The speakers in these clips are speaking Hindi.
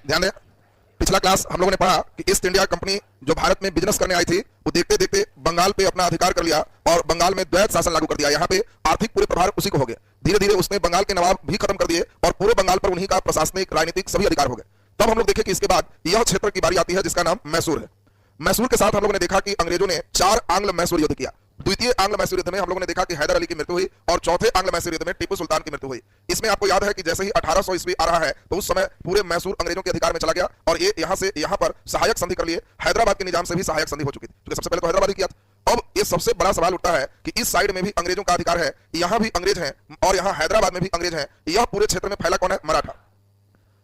ध्यान दें, पिछला क्लास हम लोगों ने पढ़ा कि ईस्ट इंडिया कंपनी जो भारत में बिजनेस करने आई थी वो देखते देखते बंगाल पे अपना अधिकार कर लिया और बंगाल में द्वैत शासन लागू कर दिया। यहाँ पे आर्थिक पूरे प्रभार उसी को हो गए। धीरे धीरे उसने बंगाल के नवाब भी खत्म कर दिए और पूरे बंगाल पर उन्हीं का प्रशासनिक, राजनीतिक सभी अधिकार हो गए। तब हम लोग देखें कि इसके बाद यह क्षेत्र की बारी आती है जिसका नाम मैसूर है। मैसूर के साथ हम लोगों ने देखा कि अंग्रेजों ने 4 आंग्ल मैसूर युद्ध किया। द्वितीय आंग्ल मैसूर युद्ध में हम लोगों ने देखा कि हैदर अली की मृत्यु हुई और चौथे आंग्ल मैसूर युद्ध में टीपू सुल्तान की मृत्यु हुई। इसमें आपको याद है कि जैसे ही 1800 ईस्वी आ रहा है तो उस समय पूरे मैसूर अंग्रेजों के अधिकार में चला गया और ये यहां से यहां पर सहायक संधि कर लिए। हैदराबाद के निजाम से भी सहायक संधि हो चुकी थी, क्योंकि सबसे पहले तो हैदराबाद ही किया था। अब ये सबसे बड़ा सवाल उठता है कि इस साइड में भी अंग्रेजों का अधिकार है, यहां भी अंग्रेज हैं और यहां हैदराबाद में भी अंग्रेज हैं। यह पूरे क्षेत्र में फैला कौन है? मराठा।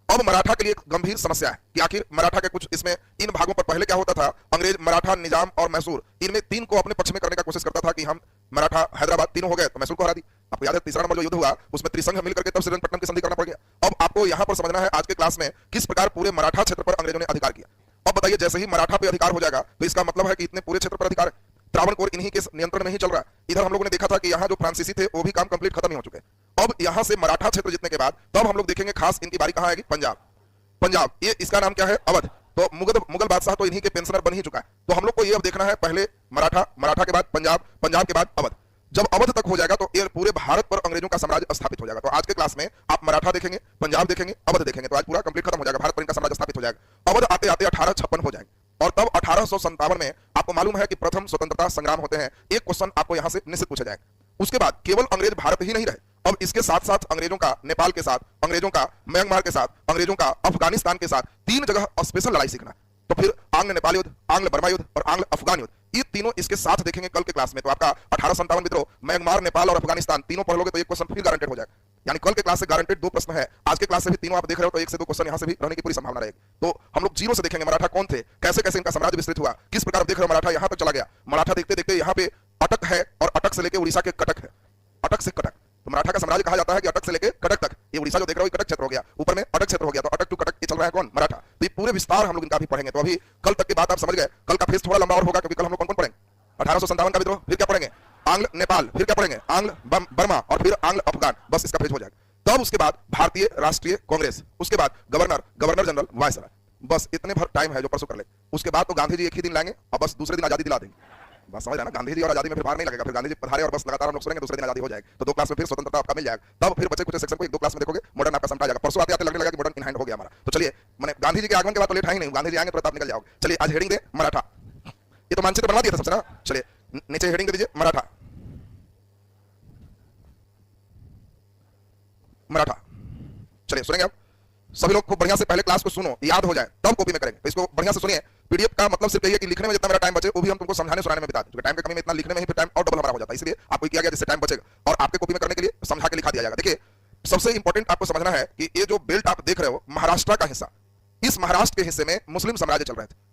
अब मराठा के लिए एक गंभीर समस्या है कि आखिर मराठा के कुछ इसमें इन भागों पर पहले क्या होता था, अंग्रेज, मराठा, निजाम और मैसूर, इनमें 3 को अपने पक्ष में करने का कोशिश करता था कि हम मराठा, हैदराबाद तीनों हो गए तो मैसूर को हरा दी। आपको याद है तीसरा नंबर जो युद्ध हुआ उसमें त्रिसंघ मिलकर के तब श्रीरंगपट्टनम की संधि करना पड़ गया। अब आपको यहां पर समझना है आज के क्लास में किस प्रकार पूरे मराठा क्षेत्र पर अंग्रेजों ने अधिकार किया। अब बताइए, जैसे ही मराठा पे अधिकार हो जाएगा तो इसका मतलब है कि इतने पूरे क्षेत्र पर अधिकार है। त्रावणकोर इन्हीं के नियंत्रण में ही चल रहा है। इधर हम लोगों ने देखा था कि यहाँ जो फ्रांसीसी थे वो भी काम कंप्लीट खत्म ही हो चुके। अब यहां से मराठा क्षेत्र जीतने के बाद तब हम लोग देखेंगे खास इनकी बारी कहां आएगी? पंजाब। पंजाब, ये इसका नाम क्या है? अवध। तो मुगल बादशाह तो इन्हीं के पेंशनर बन ही चुका है। तो हम लोग को ये अब देखना है, पहले मराठा, मराठा के बाद पंजाब, पंजाब के बाद अवध। जब अवध तक हो जाएगा तो ये पूरे भारत पर अंग्रेजों का साम्राज्य स्थापित हो जाएगा। तो आज के क्लास में आप मराठा देखेंगे, पंजाब देखेंगे, अवध देखेंगे, तो आज पूरा कंप्लीट खत्म हो जाएगा, भारत पर इनका साम्राज्य स्थापित हो जाएगा। अवध आते आते 1856 हो जाएंगे और तब 1857 में आपको मालूम है कि प्रथम स्वतंत्रता संग्राम होते हैं। एक क्वेश्चन आपको यहां से निश्चित पूछा जाएगा। उसके बाद केवल अंग्रेज भारत ही नहीं रहे, अब इसके साथ साथ अंग्रेजों का नेपाल के साथ, अंग्रेजों का म्यांमार के साथ, अंग्रेजों का अफगानिस्तान के साथ 3 जगह स्पेशल लड़ाई सीखना। तो फिर आंग्ल नेपाल युद्ध, आंग्ल बर्मा युद्ध और आंग्ल अफगान युद्ध, ये तीनों इसके साथ देखेंगे कल के क्लास में। तो आपका 1857 मित्रों, म्यांमार, नेपाल और अफगानिस्तान तीनों पढ़ लोगे तो एक क्वेश्चन फिर गारंटेड हो जाएगा। यानी कल के क्लास से गारंटेड 2 प्रश्न है। आज के क्लास से भी तीनों आप देख रहे हो तो 1 से 2 क्वेश्चन यहां से भी रहने की पूरी संभावना रहेगी। तो हम लोग जीरो से देखेंगे मराठा कौन थे, कैसे कैसे इनका साम्राज्य विस्तृत हुआ, किस प्रकार देख रहे हो मराठा यहां तक चला गया। मराठा देखते देखते यहाँ पे अटक है और अटक से लेकर उड़ीसा के कटक है, अटक से कटक। तो मराठा का साम्राज्य कहा जाता है कि अटक से लेकर कटक तक। ये उड़ीसा जो देख रहे हो कटक क्षेत्र हो गया, ऊपर में अटक क्षेत्र हो गया, तो अटक टू कटक ये चल रहा है कौन? मराठा। तो ये पूरे विस्तार हम लोग इनका भी पढ़ेंगे। तो अभी कल तक की बात आप समझ गए। कल का फेज थोड़ा लंबा और होगा क्योंकि कल हम लोग कौन कौन पढ़ेंगे? 1857 का विद्रोह, फिर क्या पढ़ेंगे? आंग्ल नेपाल, फिर क्या पढ़ेंगे? आंग्ल बर्मा और फिर आंग्ल अफगान। बस इसका फेज हो जाएगा। तब उसके बाद भारतीय राष्ट्रीय कांग्रेस, उसके बाद गवर्नर जनरल वायसराय। बस इतने भर टाइम है जो परसों कर ले। उसके बाद तो गांधी जी एक ही दिन लाएंगे और बस दूसरे दिन आजादी दिला देंगे। बस समझ ना, गांधी जी और आजादी में फिर बाहर नहीं लगेगा। फिर गांधी जी पधारे और बस लगातार हम लोग सुनेंगे, दूसरे दिन आजादी हो जाएगी। तो 2 क्लास में फिर स्वतंत्रता आपका मिल जाएगा। तब फिर बचे कुछ सेक्शन को 1-2 क्लास में देखोगे, मॉडर्न आपका समझ जाएगा। परसों आते आते लगने लगा कि मॉडर्न इन हैंड हो गया हमारा। तो चलिए, मैंने गांधी जी के आगमन के बाद तो लेट है ही नहीं, गांधी जी आएंगे तो आप निकल जाओगे। चलिए आज हेडिंग दे मराठा। ये तो मानचित्र बना दिया था सबसे ना। चलिए नीचे हेडिंग दे दीजिए मराठा। मराठा, चलिए सुनेंगे आप सभी लोग खूब बढ़िया से। पहले क्लास को सुनो, याद हो जाए, तब कॉपी में करेंगे। तो इसको बढ़िया से सुनिए। पीडीएफ का मतलब सिर्फ यही है कि लिखने में जितना मेरा टाइम बचे वो भी हम तुमको समझाने सुनाने में बिता दें। टाइम की कमी में इतना लिखने में ही फिर टाइम और डबल हमारा हो जाता है, इसलिए आपको किया गया जिससे टाइम बचेगा और आपके कॉपी में करने के लिए समझा के लिखा दिया जाएगा। देखिए सबसे इंपॉर्टेंट आपको समझना है कि ये जो बेल्ट आप देख रहे हो महाराष्ट्र का हिस्सा, इस महाराष्ट्र के हिस्से में मुस्लिम साम्राज्य चल रहे थे।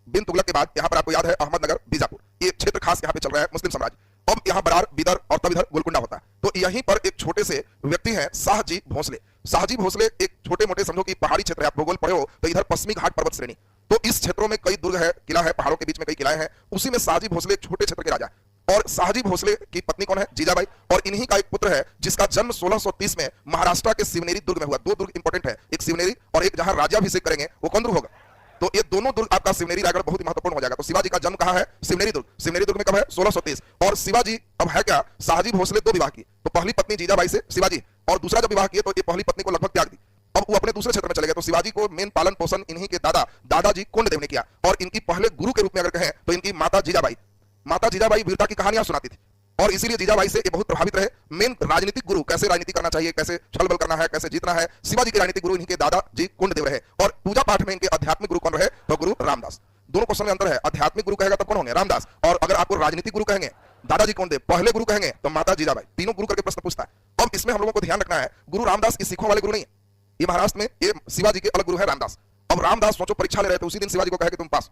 बिन तुगलक के बाद यहाँ पर आपको याद है अहमदनगर, बीजापुर, ये क्षेत्र खास यहाँ पे चल रहा है मुस्लिम साम्राज्य। अब यहाँ बरार, बीदर और तब इधर गोलकुंडा होता है। तो यहीं पर एक छोटे से व्यक्ति हैं शाहजी भोसले। शाहजी भोसले एक छोटे मोटे समझो कि पहाड़ी क्षेत्र है, आप भूगोल पढ़े हो तो इधर पश्चिमी घाट पर्वत श्रेणी। तो इस क्षेत्रों में कई दुर्ग है, किला है, पहाड़ों के बीच में कई किलाएं हैं। उसी में शाहजी भोसले एक छोटे क्षेत्र के राजा है। और शाहजी भोसले की पत्नी कौन है? जीजाबाई। और इन्हीं का एक पुत्र है जिसका जन्म 1630 में महाराष्ट्र के शिवनेरी दुर्ग में हुआ। 2 दुर्ग इंपॉर्टेंट है, एक शिवनेरी और एक जहां राज्याभिषेक करेंगे वो कौन दुर्ग होगा? तो ये दोनों दुर्ग आपका शिवनेरी रायगढ़ बहुत ही महत्वपूर्ण हो जाएगा। तो शिवाजी का जन्म कहां है? शिवनेरी दुर्ग। शिवनेरी दुर्ग में कब है? 1630। और शिवाजी अब है क्या? शाहजी भोसले 2 विवाह की। तो पहली पत्नी जीजाबाई से शिवाजी, और दूसरा जब विवाह किए तो ये पहली पत्नी को लगभग त्याग दी। अब वो अपने दूसरे क्षेत्र में चले गए। तो शिवाजी को मेन पालन पोषण इन्हीं के दादाजी कोंडदेव ने किया। और इनकी पहले गुरु के रूप में अगर कहें तो इनकी माता जीजाबाई वीरता की कहानियां सुनाती थी और इसीलिए जीजाबाई से ये बहुत प्रभावित रहे। मेन राजनीतिक गुरु, कैसे राजनीति करना चाहिए, कैसे छल बल करना है, कैसे जीतना है, शिवाजी के राजनीतिक गुरु इन्हीं के दादाजी कोंडदेव रहे। और पूजा पाठ में इनके आध्यात्मिक गुरु कौन रहे? तो गुरु रामदास। दोनों क्वेश्चन में अंतर है। आध्यात्मिक गुरु कहेगा तब कौन होंगे? रामदास। और अगर आपको राजनीतिक गुरु कहेंगे दादाजी कोंडदेव, पहले गुरु कहेंगे तो माता जीजाबाई। तीनों गुरु करके प्रश्न पूछता है। अब इसमें हम लोगों को ध्यान रखना है, गुरु रामदास इस सिखों वाले गुरु नहीं है। ये महाराष्ट्र में ये शिवाजी के अलग गुरु है रामदास। अब रामदास सोचो परीक्षा ले रहे थे, उसी दिन शिवाजी को कहे कि तुम पास।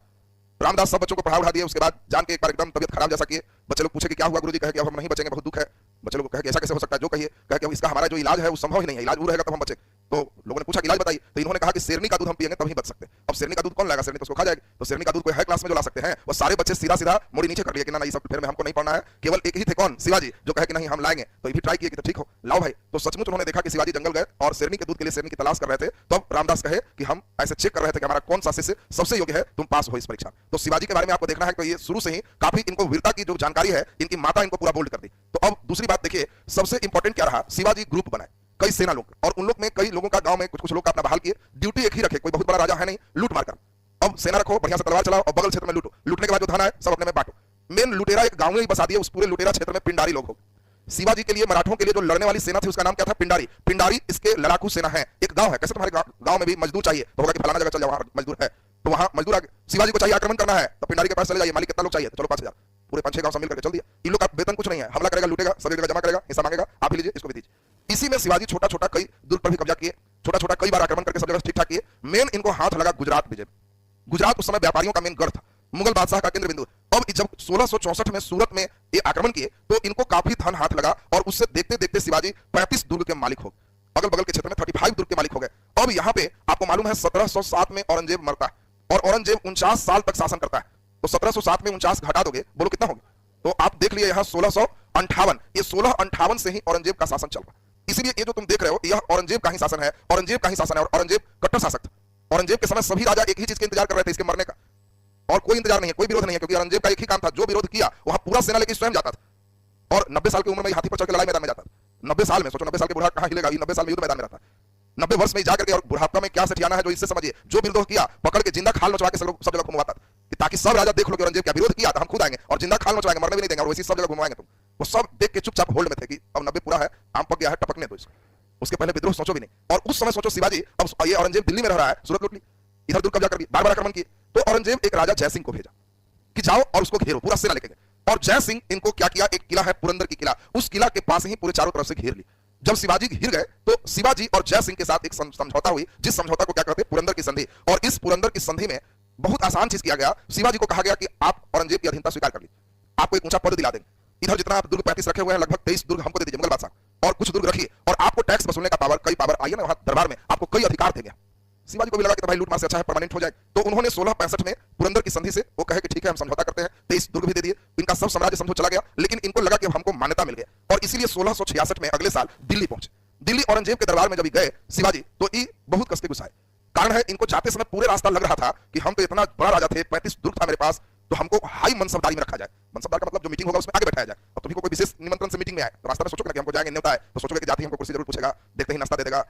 रामदास सब बच्चों को पढ़ा उठा दिए। उसके बाद जान के एक बार एकदम तबियत खराब जैसा किए। बच्चे लोग पूछे कि क्या हुआ? गुरुजी कहे कि अब हम नहीं बचेंगे, बहुत दुख है। बच्चे लोग कहे कि ऐसा कैसे हो सकता है? जो कहिए, कहे कि इसका हमारा जो इलाज है वो संभव ही नहीं है, इलाज वो रहेगा तब हम बचे। तो लोगों ने पूछा कि इलाज बताइए, तो इन्होंने कहा कि शेरनी का दूध हम पिएंगे तभी बच सकते हैं। अब शेरनी का दूध कौन लाएगा, शेरनी तो उसको खा जाएगी। तो शेरनी का दूध कोई है क्लास में जो ला सकते हैं? वो सारे बच्चे सीधा सीधा मोड़ी नीचे कर लिए कि ना ये सब फेर में हमको नहीं पढ़ना है। केवल एक ही थे, कौन? शिवाजी, जो कहे कि नहीं हम लाएंगे। तो ये भी ट्राई किए कि तो ठीक हो, लाओ भाई। तो सचमुच उन्होंने देखा कि शिवाजी जंगल गए और शेरनी के दूध के लिए शेरनी की तलाश कर रहे थे। तब रामदास कहे कि हम ऐसे चेक कर रहे थे कि हमारा कौन सा शिष्य सबसे योग्य है, तुम पास हो इस परीक्षा। तो शिवाजी के बारे में आपको देखना है कि ये शुरू से ही काफी इनको वीरता की जो जानकारी है, इनकी माता इनको पूरा बोल्ड कर दी। तो अब दूसरी बात देखिए, सबसे इंपॉर्टेंट क्या रहा, शिवाजी ग्रुप बनाए कई सेना लोग, और उन लोग में कई लोगों का गांव में कुछ कुछ लोग का अपना बहाल किए, ड्यूटी एक ही रखे, कोई बहुत बड़ा राजा है नहीं, लूट मार कर। अब सेना रखो, बढ़िया से तलवार चलाओ और बगल क्षेत्र में लूटो, लूटने के बाद जो धन है सब अपने में बांटो। मेन लुटेरा एक गांव में ही बसा दिए, उस पूरे लुटेरा क्षेत्र में पिंडारी लोग हो। शिवाजी के लिए, मराठों के लिए जो लड़ने वाली सेना थी उसका नाम क्या था? पिंडारी। पिंडारी इसके लड़ाकू सेना है। एक गांव है, कैसे तुम्हारे गांव में भी मजदूर चाहिए तो होगा कि फलाना जगह चल जाओ, वहां मजदूर है, तो वहां मजदूर आगे। शिवाजी को चाहिए आक्रमण करना है तो पिंडारी के पास चले जाइए, मालिक कितना लोग चाहिए, तो चलो 5000, पूरे 5-6 गांव मिल करके चल दिया। इन लोग का वेतन कुछ नहीं है, हमला करेगा, लूटेगा, सभी जगह जमा करेगा, हिस्सा मांगेगा, आप भी लीजिए, इसको भी दीजिए। इसी में शिवाजी छोटा छोटा कई दुर्ग पर भी कब्जा किए, छोटा छोटा कई बार आक्रमण करके सब जगह ठीक ठाक किए। मेन इनको हाथ लगा गुजरात विजय। गुजरात उस समय व्यापारियों का मेन गढ़ था, मुगल बादशाह का केंद्र बिंदु। अब जब 1664 में सूरत में ये आक्रमण किए तो इनको काफी धन हाथ लगा और उससे देखते देखते शिवाजी 35 दुर्ग के मालिक हो गए, अगल बगल के क्षेत्र में 35 दुर्ग के मालिक हो गए। अब यहाँ पे आपको मालूम है 1707 में औरंगजेब मरता है और औरंगजेब 49 साल तक शासन करता है। तो 1707 में 49 घटा दोगे, बोलो कितना होगा? तो आप देख लिए यहाँ 1658, ये 1658 से ही औरंगजेब का शासन चल रहा है। इसलिए ये जो तुम देख रहे हो यह औरंगजेब का ही शासन है, औरंगजेब का ही शासन है, और औरंगजेब कट्टर शासक था। औरंगजेब के समय सभी राजा एक ही चीज का इंतजार कर रहे थे, इसके मरने का, और कोई इंतजार नहीं है, कोई विरोध नहीं है, क्योंकि औरंगजेब का एक ही काम था, जो विरोध किया वहां पूरा सेना लेकर स्वयं जाता था। और 90 साल की उम्र में हाथी पर चढ़कर लड़ाई मैदान में जाता था। 90 साल में सोचो, 90 साल के बूढ़ा कहां हिलेगा, 90 साल में युद्ध मैदान में रहता है। 90 वर्ष में जाकर के, और बुढ़ापा में क्या सठियाना है जो इससे समझिए, जो विरोध किया पकड़ के जिंदा खाल नचवा के सब जगह घुमवाता था, ताकि सब राजा देख लो कि औरंगजेब क्या विरोध किया था, हम खुद आएंगे और जिंदा खाल नचवाएंगे, मरने भी नहीं देंगे, और वैसी सब जगह घुमाएंगे तुम। वो सब देख के चुपचाप होल्ड में थे कि अब 90 पूरा है, आम पक गया है, टपकने दो इसको। उसके पहले विद्रोह सोचो भी नहीं। और उस समय सोचो शिवाजी, अब ये औरंगजेब दिल्ली में रह रहा है, सूरत लूट ली, इधर दूर कब्जा कर ली, बार-बार आक्रमण किए। तो औरंगजेब एक राजा जय सिंह को भेजा कि जाओ और उसको घेरो, पूरा सेना लेके गए। और जय सिंह इनको क्या किया, एक किला है पुरंदर की किला, उस किला के पास ही पूरे चारों तरफ से घेर ली। जब शिवाजी घिर गए तो शिवाजी और जय सिंह के साथ एक समझौता हुई, जिस समझौता को क्या कहते हैं, पुरंदर की संधि। और इस पुरंदर की संधि में बहुत आसान चीज किया गया, शिवाजी को कहा गया कि आप औरंगजेब की अधीनता स्वीकार कर ली, आपको एक ऊंचा पद दिला देंगे, इधर जितना आप दुर्ग 35 रखे हुए हैं लगभग 23 दुर्ग हमको दे दीजिए मुगल बादशाह, और कुछ दुर्ग रखिए, और आपको टैक्स वसूलने का पावर, कई पावर आइए ना वहां दरबार में, आपको कई अधिकार देंगे। शिवाजी को भी लगा कि भाई लूट मार से अच्छा है परमानेंट हो जाए। तो उन्होंने 1665 में पुरंदर की संधि से वो कहे कि ठीक है हम समझौता करते हैं, 23 दुर्ग भी दे दिए, इनका सब साम्राज्य समझो चला गया। लेकिन इनको लगा कि हमको मान्यता मिल गया, और इसीलिए 1666 में अगले साल दिल्ली पहुंचे। दिल्ली औरंगजेब के दरबार में जब गए शिवाजी, तो ये बहुत कस के गुस्साए। कारण है, इनको जाते समय पूरे रास्ता लग रहा था कि हम तो इतना बड़ा राजा थे, 35 दुर्ग था मेरे पास, तो हमको हाई मनसबदारी में रखा जाए। मनसबदार का मतलब जो मीटिंग होगा उसमें आगे बैठाया जाए। अब तुम्ही को कोई विशेष निमंत्रण से मीटिंग में आए तो रास्ता में सोचोगे कि हमको जाएंगे, न्योता है, तो सोचोगे कि जाते ही हमको कुर्सी जरूर पूछेगा, देखते ही नाश्ता दे देगा,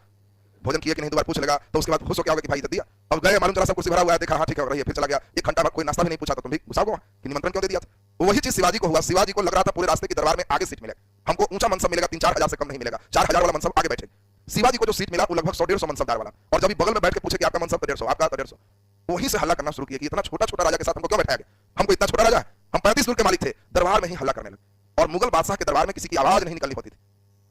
भोजन किया कि नहीं 2 बार पूछ लेगा, तो उसके बाद खुश हो क्या होगा कि भाई इज्जत दिया। अब गए, मालूम चला सब कुर्सी भरा हुआ है, देखा हाँ ठीक है, और फिर चला गया। 1 घंटा बाद कोई नाश्ता भी नहीं पूछा, तो तुम भी गुस्सा हुआ कि निमंत्रण क्यों दे दिया था। वही चीज शिवाजी को हुआ। शिवाजी को लग रहा था पूरे रास्ते के दरबार में आगे सीट मिलेगा, हमको ऊंचा मनसब मिलेगा, 3-4 हजार से कम नहीं मिलेगा, 4000 वाला मनसब आगे बैठे। शिवाजी को जो सीट मिला वो लगभग 100-150 मनसबदार वाला, और जब बगल में बैठ के पूछे कि आपका मनसब तो 150, आपका तो 150, वहीं से हल्ला करना शुरू किया कि इतना छोटा छोटा राजा के साथ हमको क्यों बैठाया गया, हमको इतना छोटा राजा है, हम 35 दुर्ग के मालिक थे। दरबार में ही हल्ला करने लगे, और मुगल बादशाह के दरबार में किसी की आवाज नहीं निकलनी होती थी।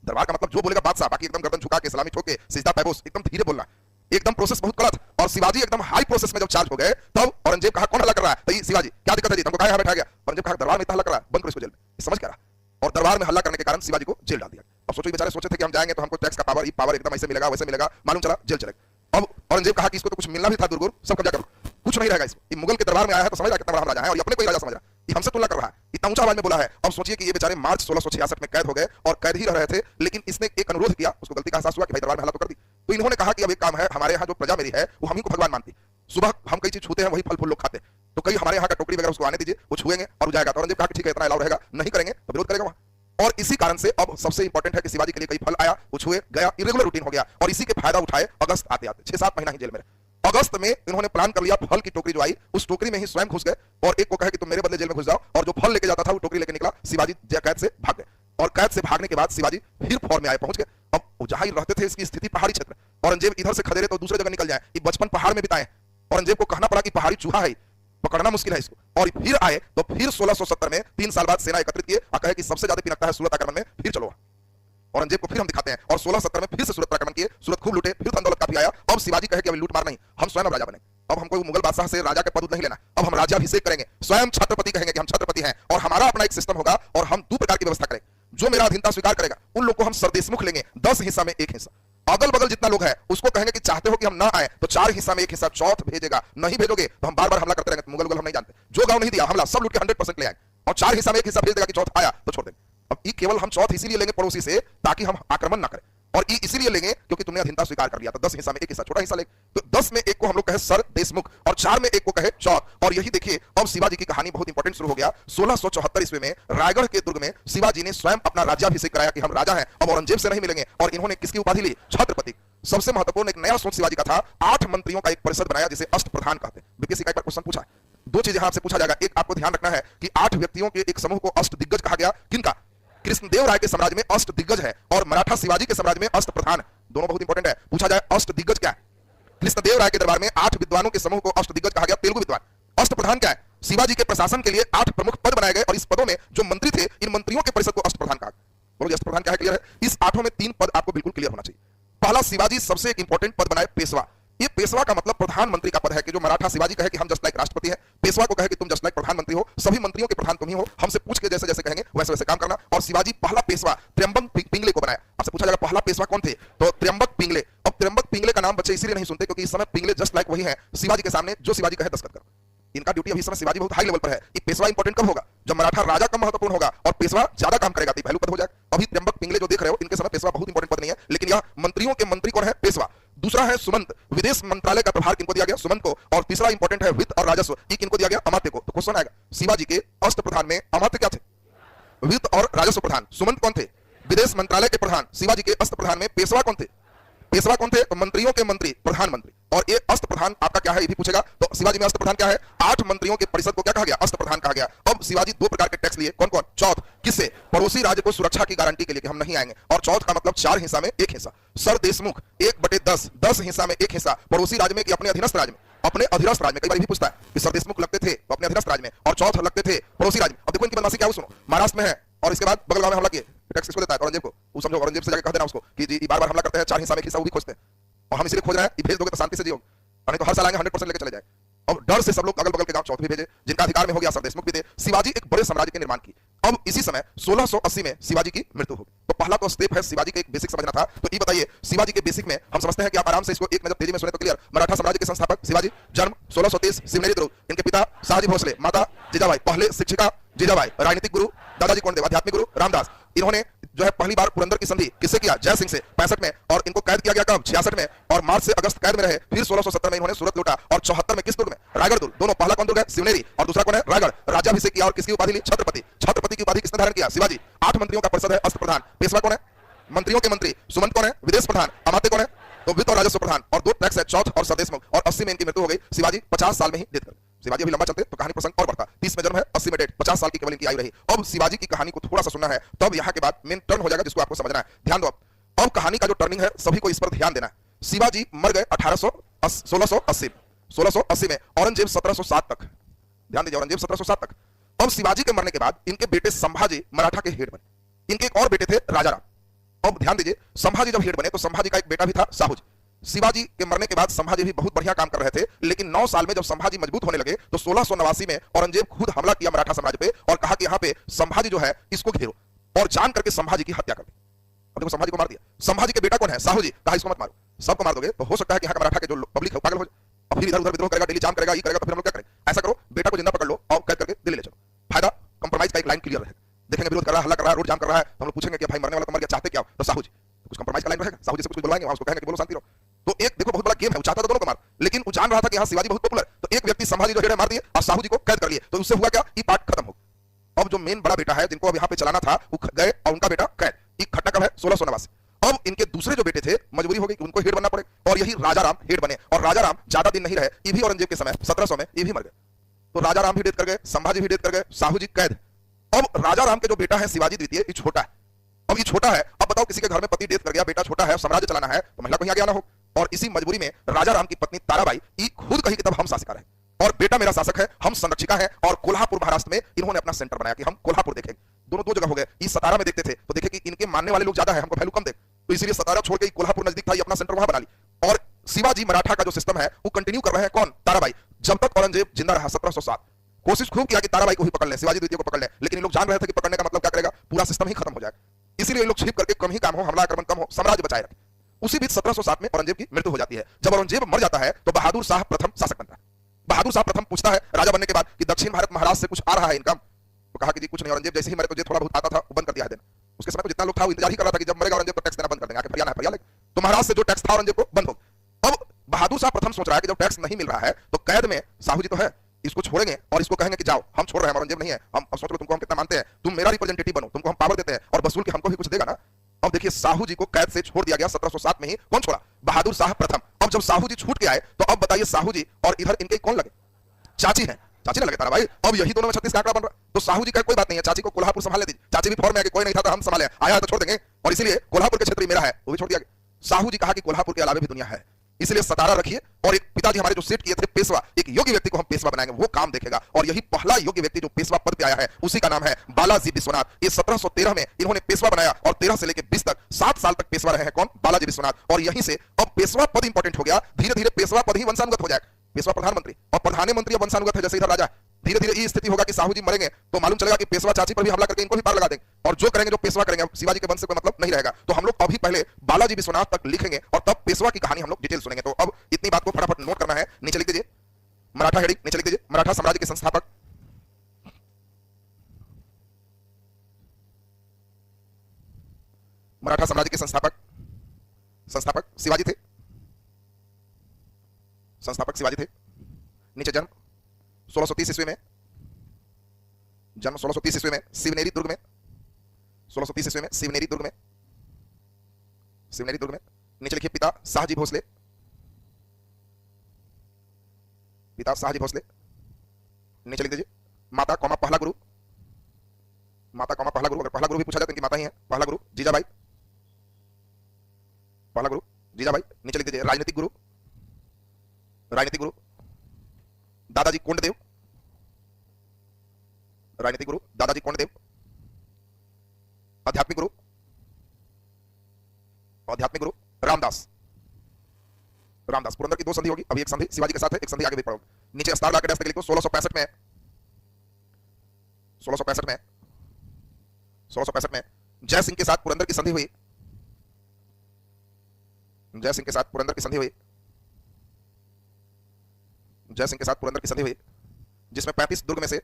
दरबार का मतलब जो बोलेगा बादशाह, बाकी एकदम गर्दन झुका के सलामी ठोक के सिजदा पैबोस, एकदम धीरे बोलना, एकदम प्रोसेस बहुत गलत। और शिवाजी एकदम हाई प्रोसेस में जब चार्ज हो गए, तब औरंगजेब कहा कौन हल्ला कर रहा है, तो शिवाजी क्या दिक्कत है जी, हमको कहां बैठा गया। औरंगजेब कहा दरबार में इतना हल्ला कर रहा है, बंद करो इसको जेल में, समझ क्या रहा। और दरबार में हल्ला करने के कारण शिवाजी को जेल डाल दिया। अब सोचो बेचारे सोचे थे कि हम जाएंगे तो हमको टैक्स का पावर एकदम ऐसे मिलेगा वैसे मिलेगा, मालूम चला जेल चले। अब औरंगजेब कहा कि इसको तो कुछ मिलना भी था, दुर्गुर सब कब्जा करो, कुछ नहीं रहेगा इसको। ये मुगल के दरबार में आया है तो समझ रहा कितना बड़ा राजा है, और अपने कोई राजा समझ रहा है, ये हमसे तुलना कर रहा है, इतना ऊंचा आवाज में बोला है। अब सोचिए कि ये बेचारे मार्च 1666 में कैद हो गए, और कैद ही रह रहे थे, लेकिन इसने एक अनुरोध किया, उसको गलती का एहसास हुआ कि भाई दरबार में हल्ला तो कर दी। तो इन्होंने कहा कि अब एक काम है, हमारे यहाँ जो प्रजा मेरी है वो हम ही को भगवान मानती, सुबह हम कई चीज छूते हैं वही फल फूल लोग खाते, तो कई हमारे यहाँ का टोकरी वगैरह उसको आने दीजिए, वो छुएंगे और जाएगा। तो औरंगजेब कहा कि ठीक है इतना अलाउ रहेगा, नहीं करेंगे तो विरोध करेगा वहां। और इसी कारण से अब सबसे इंपॉर्टेंट है कि शिवाजी के लिए कई फल आया, वो छुए गया, इरेगुलर रूटीन हो गया, और इसी के फायदा उठाए अगस्त आते आते 6-7 महीना ही जेल में रहे। अगस्त में इन्होंने प्लान कर लिया, फल की टोकरी जो आई उस टोकरी में ही स्वयं घुस गए, और एक को कहे कि तुम मेरे बदले जेल में घुस जाओ, और जो फल लेके जाता था वो टोकरी लेके निकला। शिवाजी कैद से भाग गए, और कैद से भागने के बाद शिवाजी फिर फॉर्म में आए, पहुंच गए। अब जहां रहते थे इसकी स्थिति पहाड़ी क्षेत्र, औरंगजेब इधर से खदेड़े तो दूसरे जगह निकल जाए, ये बचपन पहाड़ में बिताए। औरंगजेब को कहना पड़ा कि पहाड़ी चूहा है, पकड़ना मुश्किल है इसको, और फिर आए तो फिर 1670 में 3 साल बाद सेना एकत्रित किए और कहे कि सबसे ज्यादा पिनकता है सूरत आक्रमण में, फिर चलो औरंगजेब को फिर हम दिखाते हैं। और 1670 में फिर से सूरत पर आक्रमण किए, सूरत खूब लूटे, फिर धन दौलत काफी आया। अब शिवाजी कहे कि अब लूट मार नहीं, हम स्वयं अब राजा बने, अब हमको मुगल बादशाह से राजा के पद नहीं लेना, अब हम राज्याभिषेक करेंगे, स्वयं छत्रपति कहेंगे कि हम छत्रपति हैं, और हमारा अपना एक सिस्टम होगा, और हम 2 प्रकार की व्यवस्था करेंगे। जो मेरा अधीनता स्वीकार करेगा उन लोग को हम सरदेशमुख लेंगे, 10 हिस्सा में 1 हिस्सा, अगल बगल जितना लोग है उसको कहेंगे कि चाहते हो कि हम ना आए तो 4 हिस्सा में 1 हिस्सा चौथ भेजेगा, नहीं भेजोगे तो हम बार बार हमला करते रहेंगे। मुगल उगल हम नहीं जानते, जो गांव नहीं दिया हमला सब लूट के 100% ले आए, और 4 हिस्सा में 1 हिस्सा भेज देगा कि चौथ आया तो छोड़ देंगे। अब ये केवल हम चौथ इसीलिए लेंगे पड़ोसी से ताकि हम आक्रमण ना करें, और ये इसीलिए लेंगे क्योंकि तुमने अधीनता स्वीकार कर लिया, तो 10 हिस्सा में 1 हिस्सा छोटा हिस्सा लेंगे। तो 10 में 1 को हम लोग कहे सर देशमुख, और 4 में 1 को कहे चौथ। और यही देखिए अब शिवाजी की कहानी बहुत इंपॉर्टेंट शुरू हो गया। 1674 ईस्वी में रायगढ़ के दुर्ग में शिवाजी ने स्वयं अपना राज्याभिषेक कराया कि हम राजा हैं, अब औरंगजेब से नहीं मिलेंगे। और इन्होंने किसकी उपाधि ली? छत्रपति। सबसे महत्वपूर्ण एक नया सोच शिवाजी का था, 8 मंत्रियों का एक परिषद बनाया जिसे अष्टप्रधान कहते हैं। बीपीएससी का एक बार क्वेश्चन पूछा है, 2 चीजें आपसे पूछा जाएगा। एक आपको ध्यान रखना है कि 8 व्यक्तियों के एक समूह को अष्टदिग्गज कहा गया। किनका? कृष्णदेव राय के साम्राज्य में अष्टदिग्गज है, और मराठा शिवाजी के साम्राज्य में अष्टप्रधान है। दोनों बहुत इंपॉर्टेंट है। पूछा जाए अष्टदिग्गज क्या है? कृष्णदेव राय के दरबार में 8 विद्वानों के समूह को अष्टदिग्गज कहा गया, तेलुगु विद्वान। अष्टप्रधान क्या है? शिवाजी के प्रशासन के लिए 8 प्रमुख पद बनाए गए, और इस पदों में जो मंत्री थे इन मंत्रियों के परिषद को अष्टप्रधान कहा। बोलो अष्टप्रधान क्या है? क्लियर है? इस 8 में 3 पद आपको बिल्कुल क्लियर होना चाहिए। पहला, शिवाजी सबसे एक इंपॉर्टेंट पद बनाए पेशवा। ये पेशवा का मतलब प्रधानमंत्री का पद है, कि जो मराठा शिवाजी कहे कि हम जस्ट लाइक राष्ट्रपति है, पेशवा को कहे कि तुम जस्ट लाइक प्रधानमंत्री हो, सभी मंत्रियों के प्रधान तुम ही हो, हमसे पूछ के जैसे जैसे कहेंगे वैसे वैसे काम करना। और शिवाजी पहला पेशवा त्र्यंबक पिंगले को बनाया। आपसे पूछा जाएगा पहला पेशवा कौन थे, तो त्र्यंबक पिंगले। अब त्र्यंबक पिंगले का नाम बच्चे इसीलिए नहीं सुनते क्योंकि इस समय पिंगले जस्ट लाइक वही है, शिवाजी के सामने जो शिवाजी कहे दस्तखत करो। इनका ड्यूटी अभी समय शिवाजी बहुत हाई लेवल पर है। ये पेशवा इंपॉर्टेंट कब होगा? जब मराठा राजा कम महत्वपूर्ण होगा और पेशवा ज्यादा काम करेगा, तो पहलू पद हो जाएगा। अभी त्र्यंबक पिंगले जो देख रहे हो इनके समय पेशवा बहुत इंपॉर्टेंट पद नहीं है, लेकिन यह मंत्रियों के मंत्री कौन है? पेशवा। दूसरा है सुमंत, विदेश मंत्रालय का प्रभार किनको दिया गया? सुमंत को। और तीसरा इंपॉर्टेंट है वित्त और राजस्व, ये किनको दिया गया? अमात्य को। तो क्वेश्चन आएगा, शिवाजी के अष्टप्रधान में अमात्य क्या थे? वित्त और राजस्व प्रधान। सुमंत कौन थे? विदेश मंत्रालय के प्रधान। शिवाजी के अष्टप्रधान में पेशवा कौन थे? पेशवा कौन थे? तो मंत्रियों के मंत्री, प्रधानमंत्री। और ये अष्टप्रधान आपका क्या है ये भी पूछेगा। तो शिवाजी में अष्टप्रधान क्या है? 8 मंत्रियों के परिषद को क्या कहा गया? अष्टप्रधान कहा गया। अब शिवाजी 2 प्रकार के टैक्स लिए, कौन कौन? चौथ, किससे? पड़ोसी राज्य को सुरक्षा की गारंटी के लिए कि हम नहीं आएंगे, और चौथ का मतलब 4 हिस्सा में 1 हिस्सा। सर देशमुख 1/10, 10 हिस्सा में 1 हिस्सा पड़ोसी राज्य में कि अपने अधीनस्थ राज्य में? अपने अधीनस्थ राज्य में। कई बार भी पूछता है कि सर देशमुख लगते थे तो अपने अधीनस्थ राज्य में, और चौथ लगते थे पड़ोसी राज्य में। अब देखो इनकी बदमाशी क्या है, सुनो। महाराष्ट्र में है और इसके बाद बगल गांव में हमला किए, टैक्स किसको देता है? औरंगजेब को। वो समझो औरंगजेब से जाकर कह देना उसको कि जी बार बार हमला करते हैं, 4 हिस्सा में 1 हिस्सा वो भी खोजते हैं, और हम इसलिए खोज रहे हैं, ये भेज दोगे तो शांति से जियो, नहीं तो हर साल आएंगे 100% लेके चले जाए। अब डर से सब लोग अगल बगल के गांव चौथ भी भेजे, जिनका अधिकार में हो गया सर देशमुख भी थे। शिवाजी एक बड़े साम्राज्य के निर्माण की। अब इसी समय 1680 में शिवाजी की मृत्यु होगी। तो पहला तो स्टेप है शिवाजी के एक बेसिक समझना था। तो ये बताइए शिवाजी के बेसिक में हम समझते हैं कि आप आराम से इसको एक नजर तेजी में सुने तो क्लियर। मराठा साम्राज्य के संस्थापक शिवाजी, जन्म 1630 सिवनेरी दुर्ग, इनके पिता शाहजी भोसले, माता जीजाबाई, पहले शिक्षिका जीजाबाई, राजनीतिक गुरु दादाजी कौंडदेव, आध्यात्मिक गुरु रामदास। इन्होंने जो है पहली बार पुरंदर की संधि किससे किया? जय सिंह से 65 में, और इनको कैद किया गया कब? 66 में, और मार्च से अगस्त कैद में रहे। फिर 1670 में इन्होंने सूरत लौटा, और 74 में किस दुर्ग में? रायगढ़ दुर्ग। दोनों, पहला कौन दुर्ग है? सिवनेरी, और दूसरा कौन है? रायगढ़। राज्याभिषेक किया और किसकी उपाधि ली? छत्रपति। छत्रपति की उपाधि किसने धारण किया? शिवाजी। 8 मंत्रियों का परिषद है अष्टप्रधान। पेशवा कौन है? मंत्रियों के मंत्री। सुमंत कौन है? विदेश प्रधान। अमात्य कौन है? तो वित्त और राजस्व प्रधान। और 2 टैक्स है, चौथ और सरदेशमुख। और 80 में इनकी मृत्यु हो गई। शिवाजी 50 साल में ही डेथ कर। शिवाजी अभी लंबा चलते तो कहानी प्रसंग और बढ़ता। 30 में जन्म है, 80 में डेथ, 50 साल की केवल इनकी आयु रही। अब शिवाजी की कहानी को थोड़ा सा सुनना है, तब यहाँ के बाद मेन टर्न हो जाएगा जिसको आपको समझना है। ध्यान दो। अब कहानी का जो टर्निंग है सभी को इस पर ध्यान देना है। शिवाजी मर गए 1680 में, औरंगजेब 1707 तक। ध्यान दीजिए, औरंगजेब 1707 तक। अब शिवाजी के मरने के बाद इनके बेटे संभाजी मराठा के हेड बने। इनके एक और बेटे थे राजाराम। अब ध्यान दीजिए, संभाजी जब हेड बने तो संभाजी का एक बेटा भी था साहूजी। शिवाजी के मरने के बाद संभाजी भी बहुत बढ़िया काम कर रहे थे, लेकिन 9 साल में जब संभाजी मजबूत होने लगे तो 1689 में औरंगजेब खुद हमला किया मराठा साम्राज्य पे और कहा कि यहाँ पे संभाजी जो है इसको घेरो, और जान करके संभाजी की हत्या कर दी। अब देखो संभाजी को मार दिया। संभाजी के बेटा कौन है? साहूजी। कहा इसको मत मारो, सबको मार दोगे तो हो सकता है कि यहाँ का मराठा के जो पब्लिक है पागल हो जाए, और फिर इधर उधर विद्रोह करेगा, डेली जाम करेगा, ये करेगा, तो फिर हम लोग क्या करें? ऐसा करो, बेटा को जिंदा पकड़ लो और कैद करके दिल्ली ले चलो। फायदा कंप्रोमाइज का एक लाइन क्लियर रहेगा। देखेंगे विरोध कर रहा है, हल्ला कर रहा है, रोड जाम कर रहा है, तो हम लोग पूछेंगे कि भाई मरने वाला तो मर गया, चाहते क्या हो? तो साहूजी। कुछ कंप्रोमाइज का लाइन रहेगा, साहूजी से कुछ बुलवाएंगे, वहां उसको कहेंगे कि बोलो शांति रहो। तो एक देखो बहुत बड़ा गेम है, वो चाहता था दोनों को मार, लेकिन वो जान रहा था कि यहाँ शिवाजी बहुत पॉपुलर, तो एक व्यक्ति संभाजी जो हेड मार दिए और साहूजी को कैद कर लिए। तो उससे हुआ क्या? ये पार्ट खत्म हो। अब जो मेन बड़ा बेटा है जिनको अब यहाँ पे चलाना था वो गए और उनका बेटा कैद। ये घटना कब है? 1689। अब इनके दूसरे जो बेटे थे मजबूरी हो गई कि उनको हेड बनना पड़े, और यही राजाराम हेड बने। और राजाराम ज्यादा दिन नहीं रहे, ये भी औरंगजेब के समय 1700 में ये भी मर गए। तो राजाराम भी डेथ कर गए, संभाजी भी डेथ कर गए, साहूजी कैद। अब राजाराम के जो बेटा है शिवाजी द्वितीय, ये छोटा है। अब ये छोटा है, अब बताओ किसी के घर में पति डेथ कर गया, बेटा छोटा है, साम्राज्य चलाना है, तो महिला को आगे आना हो। और इसी मजबूरी में राजाराम की पत्नी ताराबाई ये खुद कही कि तब हम शासिका रहे, और बेटा मेरा शासक है, हम संरक्षिका हैं। और कोल्हापुर महाराष्ट्र में इन्होंने अपना सेंटर बनाया कि हम कोल्हापुर देखेंगे। दोनों 2 जगह हो गए। ये सतारा में देखते थे तो देखे कि इनके मानने वाले लोग ज्यादा है, हमको वैल्यू कम दे, तो इसलिए सतारा छोड़ के कोल्हापुर नजदीक था, ये अपना सेंटर वहां बना ली। और शिवाजी मराठा का जो सिस्टम है वो कंटिन्यू कर रहे हैं। कौन? ताराबाई। जब तक औरंगजेब जिंदा रहा 1707, कोशिश खूब किया कि ताराबाई को ही पकड़ ले, शिवाजी द्वितीय को पकड़ ले, लेकिन लोग जान रहे थे कि पकड़ने का मतलब क्या करेगा? पूरा सिस्टम ही खत्म हो जाएगा। इसीलिए लोग छिप करके कम ही काम हो, हमला आक्रमण कम हो, साम्राज्य बचाए रखे। उसी बीच 1707 में औरंगजेब की मृत्यु हो जाती है। जब औरंगजेब मर जाता है तो बहादुर शाह प्रथम शासक बनता है। बहादुर शाह प्रथम पूछता है राजा बनने के बाद कि दक्षिण भारत महाराज से कुछ आ रहा है इनकम? तो कहा कि जी कुछ नहीं, औरंगजेब जैसे ही मरे तो जो थोड़ा बहुत आता था वो बंद कर दिया है देना। उसके समय तो जितना लोग था वो इंतजार ही कर रहा था कि जब मरेगा औरंगजेब तो टैक्स देना बंद कर देंगे, आके फरियाना है फरियाना। तो महाराज से जो टैक्स था औरंगजेब को बंद हो। अब बहादुर शाह प्रथम सोच रहा है कि जब टैक्स नहीं मिल रहा है तो कैद में साहू जी तो है, इसको छोड़ेंगे और इसको कहेंगे कि जाओ, हम छोड़ रहे हैं, औरंगजेब नहीं है, हम अब सोच लो तुमको हम कितना मानते हैं, तुम मेरा रिप्रेजेंटेटिव बनो, तुमको हम पावर देते हैं और वसूल के हमको भी कुछ देगा ना। अब देखिए साहू जी को कैद से छोड़ दिया गया 1707 में ही। कौन छोड़ा? बहादुर शाह प्रथम। अब जब साहू जी छूट के आए तो अब बताइए साहू जी और इधर इनके कौन लगे? चाची है, चाची ना लगे तारा भाई। अब यही दोनों में 36 का आंकड़ा बन रहा। तो साहू जी का कोई बात नहीं है, चाची को कोल्हापुर संभाल लेती। चाची भी फॉर्म में आके कोई नहीं था तो हम संभाले, आया तो छोड़ देंगे, और इसीलिए कोल्हापुर के क्षेत्र मेरा है वो भी छोड़ दिया गया। साहू जी कहा कि कोल्हापुर के अलावा भी दुनिया है, इसलिए सतारा रखिए और एक पिताजी हमारे जो सेट किए थे पेशवा, एक योग्य व्यक्ति को हम पेशवा बनाएंगे, वो काम देखेगा। और यही पहला योग्य व्यक्ति जो पेशवा पद पे आया है उसी का नाम है बालाजी विश्वनाथ। ये 1713 में इन्होंने पेशवा बनाया और 13 से लेकर 20 तक 7 साल तक पेशवा रहे हैं। कौन? बालाजी विश्वनाथ। और यहीं से अब पेशवा पद इंपॉर्टेंट हो गया। धीरे धीरे पेशवा पद ही वंशानुगत हो जाएगा। पेशवा प्रधानमंत्री और प्रधानमंत्री अब वंशानुगत है, जैसे इधर राजा। धीरे धीरे ये स्थिति होगा कि साहू जी मरेंगे तो मालूम चलेगा कि पेशवा चाची पर भी हमला करके इनको भी पार लगा देंगे, और जो करेंगे, जो पेशवा करेंगे, शिवाजी के वंश से कोई मतलब नहीं रहेगा। तो हम लोग अभी पहले बालाजी विश्वनाथ तक लिखेंगे और तब पेशवा की कहानी हम लोग डिटेल सुनेंगे। तो अब इतनी बात को फटाफट नोट करना है। नीचे लिख दीजिए मराठा हेडिंग, नीचे लिख दीजिए मराठा साम्राज्य के संस्थापक। मराठा साम्राज्य के संस्थापक शिवाजी थे। संस्थापक शिवाजी थे। नीचे जन्म 1630 ईस्वी में, जन्म 1630 ईस्वी में शिवनेरी दुर्ग में, 1630 ईस्वी में शिवनेरी दुर्ग में, शिवनेरी दुर्ग में। नीचे लिखिए पिता शाहजी भोसले, पिता शाहजी भोसले। नीचे लिख दीजिए माता कौमा पहला गुरु, माता कौमा पहला गुरु। अगर पहला गुरु भी पूछा जाए तो इनकी माता ही है। पहला गुरु जीजाबाई, पहला गुरु जीजाबाई। नीचे लिख दीजिए राजनीतिक गुरु, राजनीतिक गुरु दादाजी कोंडदेव, राजनीतिक गुरु दादाजी कोंडदेव। आध्यात्मिक गुरु, आध्यात्मिक गुरु रामदास, रामदास। पुरंदर की 2 संधि होगी, अभी एक संधि शिवाजी के साथ है, एक संधि आगे भी पढ़ोगे। नीचे अस्तार लाके लिखो 1665 में, 1665 में, 1665 में जय सिंह के साथ पुरंदर की संधि हुई, जय सिंह के साथ पुरंदर की संधि हुई, जय सिंह के साथ पुरंदर की संधि हुई, जिसमें 35 दुर्ग में से,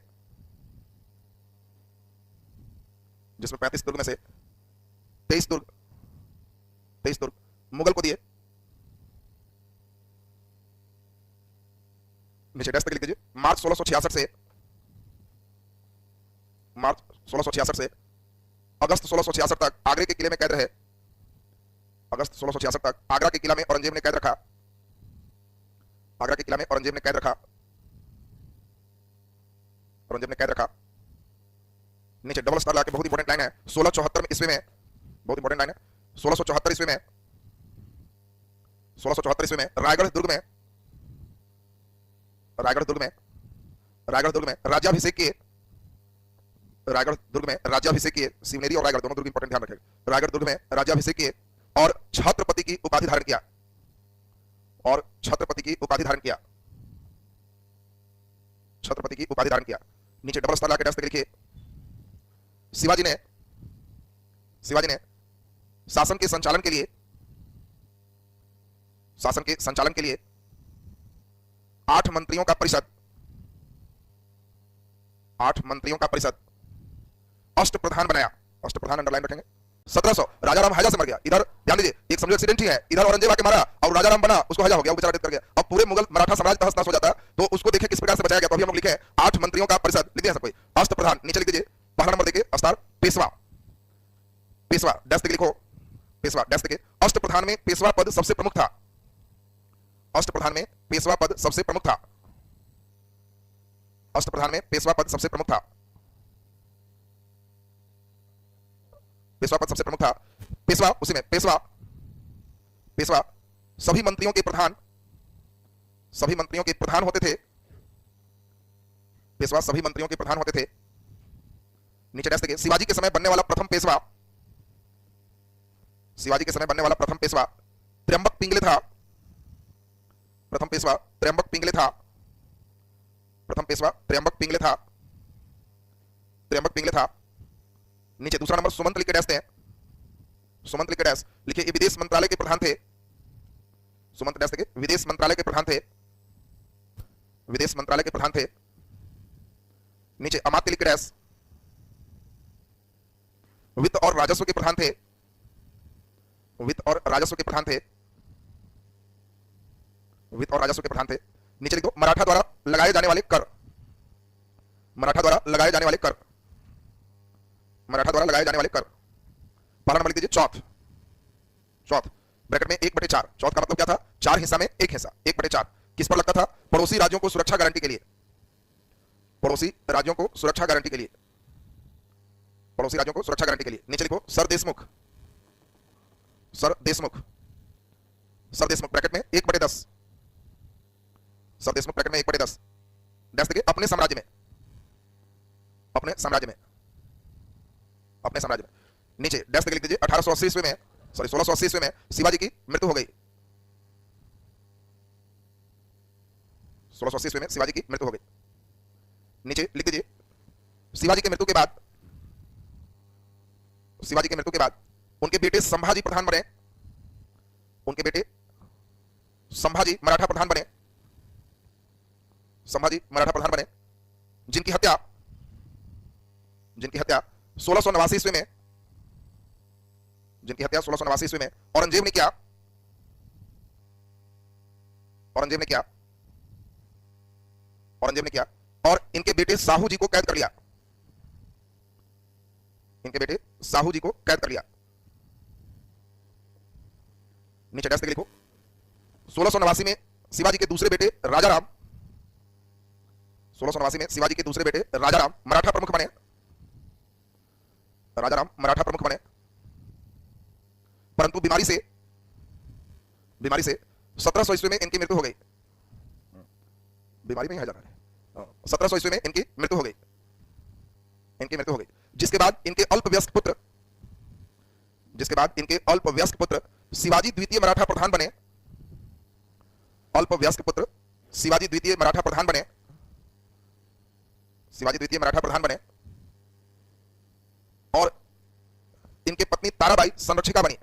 जिसमें 35 दुर्ग में से 23 दुर्ग, 23 दुर्ग मुगल को दिए। नीचे डैश तक लिख दीजिए मार्च 1666 से, मार्च 1666 से अगस्त 1666 तक आगरे के किले में कैद रहे। अगस्त 1666 तक आगरा के किला में औरंगजेब ने कैद रखा, आगरा के किला में औरंगजेब ने कैद रखा, औरंगजेब ने कैद रखा। नीचे डबल स्टार लाके बहुत इंपॉर्टेंट लाइन है 1674 ईस्वी में, बहुत इंपॉर्टेंट लाइन है 1674 ईस्वी में, 1674 ईस्वी में रायगढ़ दुर्ग में, रायगढ़ दुर्ग में, रायगढ़ दुर्ग में राज्याभिषेक किए, रायगढ़ दुर्ग में राज्याभिषेक किए। शिवनेरी और रायगढ़ दोनों दुर्ग इंपॉर्टेंट, ध्यान रखिएगा। रायगढ़ दुर्ग में राज्याभिषेक किए और छत्रपति की उपाधि धारण किया, और छत्रपति की उपाधि धारण किया, छत्रपति की उपाधि धारण किया। नीचे डबल स्टार लाके डैश लिखिए शिवाजी ने, शिवाजी ने शासन के संचालन के लिए, शासन के संचालन के लिए 8 मंत्रियों का परिषद, 8 मंत्रियों का परिषद अष्टप्रधान बनाया। अष्टप्रधान अंडरलाइन रखेंगे। 1700 राजाराम हैजा से मर गया। इधर ध्यान दीजिए एक समझो एक्सीडेंट ही है, इधर औरंगजेब आके मारा और राजाराम बना, उसको हैजा हो गया, वो बेचारा डेथ कर गया। अब पूरे मुगल मराठा साम्राज्य तहस नहस हो जाता, तो उसको देखिए किस प्रकार से बचाया गया। तो अभी हम लोग लिखे 8 मंत्रियों का परिषद, लिख दिया सब कोई। अष्टप्रधान नीचे लिख दीजिए, पहला नंबर देखिए अस्तार पेशवा, पेशवा डैश तक लिखो, पेशवा डैश तक। अष्टप्रधान में पेशवा पद सबसे प्रमुख था, अष्टप्रधान में पेशवा पद सबसे प्रमुख था, अष्टप्रधान में पेशवा पद सबसे प्रमुख था, पेशवा पद सबसे प्रमुख था। पेशवा उसी में पेशवा, पेशवा सभी मंत्रियों के प्रधान, सभी मंत्रियों के प्रधान होते थे, पेशवा सभी मंत्रियों के प्रधान होते थे। नीचे डैश देखिए शिवाजी के समय बनने वाला प्रथम पेशवा, शिवाजी के समय बनने वाला प्रथम पेशवा त्र्यंबक पिंगले था, प्रथम पेशवा त्र्यंबक पिंगले था, प्रथम पेशवा त्र्यंबक पिंगले था, त्र्यंबक पिंगले था। नीचे दूसरा नंबर सुमंत लिख के डैश हैं, सुमंत लिख के डैश लिखिए ये विदेश मंत्रालय के प्रधान थे, सुमंत डैश देखिए विदेश मंत्रालय के प्रधान थे, विदेश मंत्रालय के प्रधान थे। नीचे अमात्य लिख डैश वित्त और राजस्व के प्रधान थे, वित्त और राजस्व के प्रधान थे, वित्त और राजस्व के प्रधान थे। नीचे लिख दो मराठा द्वारा लगाए जाने वाले कर, मराठा द्वारा लगाए जाने वाले कर, मराठा द्वारा लगाए जाने वाले कर। पहला नंबर लिख दीजिए चौथ, चौथ ब्रैकेट में 1/4। चौथ का मतलब क्या था? 4 हिस्सा में 1 हिस्सा, 1/4। किस पर लगता था? पड़ोसी राज्यों को सुरक्षा गारंटी के लिए, पड़ोसी राज्यों को सुरक्षा गारंटी के लिए, पड़ोसी राज्यों को सुरक्षा गारंटी के लिए। नीचे लिखो sir Deshmukh, sir Deshmukh, sir Deshmukh bracket में 1/10, सर देशमुख ब्रैकेट में 1/10। डैश देखिए अपने साम्राज्य में, अपने साम्राज्य में, अपने साम्राज्य में। नीचे डैश देखिए लिख दीजिए 1880 ईस्वी में, सॉरी 1680 ईस्वी में शिवाजी की मृत्यु हो गई, 1680 ईस्वी में शिवाजी की मृत्यु हो गई। नीचे लिख दीजिए शिवाजी की मृत्यु के बाद, शिवाजी की मृत्यु के बाद उनके बेटे संभाजी प्रधान बने, उनके बेटे संभाजी मराठा प्रधान बने, संभाजी मराठा प्रधान बने, जिनकी हत्या, जिनकी हत्या 1689 ईस्वी में, जिनकी हत्या 1689 ईस्वी में औरंगजेब ने किया, औरंगजेब ने किया, औरंगजेब ने किया। और इनके बेटे साहू जी को कैद कर लिया, इनके बेटे साहू जी को कैद कर लिया। नीचे डैश लिखो 1689 में शिवाजी के दूसरे बेटे राजाराम, 1689 में शिवाजी के दूसरे बेटे राजाराम मराठा प्रमुख बने, राजाराम मराठा प्रमुख बने। परंतु बीमारी से 1700 ईस्वी में इनकी मृत्यु हो गई, बीमारी में ही जाना है, 1700 ईस्वी में इनकी मृत्यु हो गई, इनकी मृत्यु हो गई। जिसके बाद इनके अल्पवयस्क पुत्र, जिसके बाद इनके अल्पवयस्क पुत्र शिवाजी द्वितीय मराठा प्रधान बने, अल्पवयस्क पुत्र शिवाजी द्वितीय मराठा प्रधान बने, शिवाजी द्वितीय मराठा प्रधान बने। और इनके पत्नी ताराबाई संरक्षिका बनी,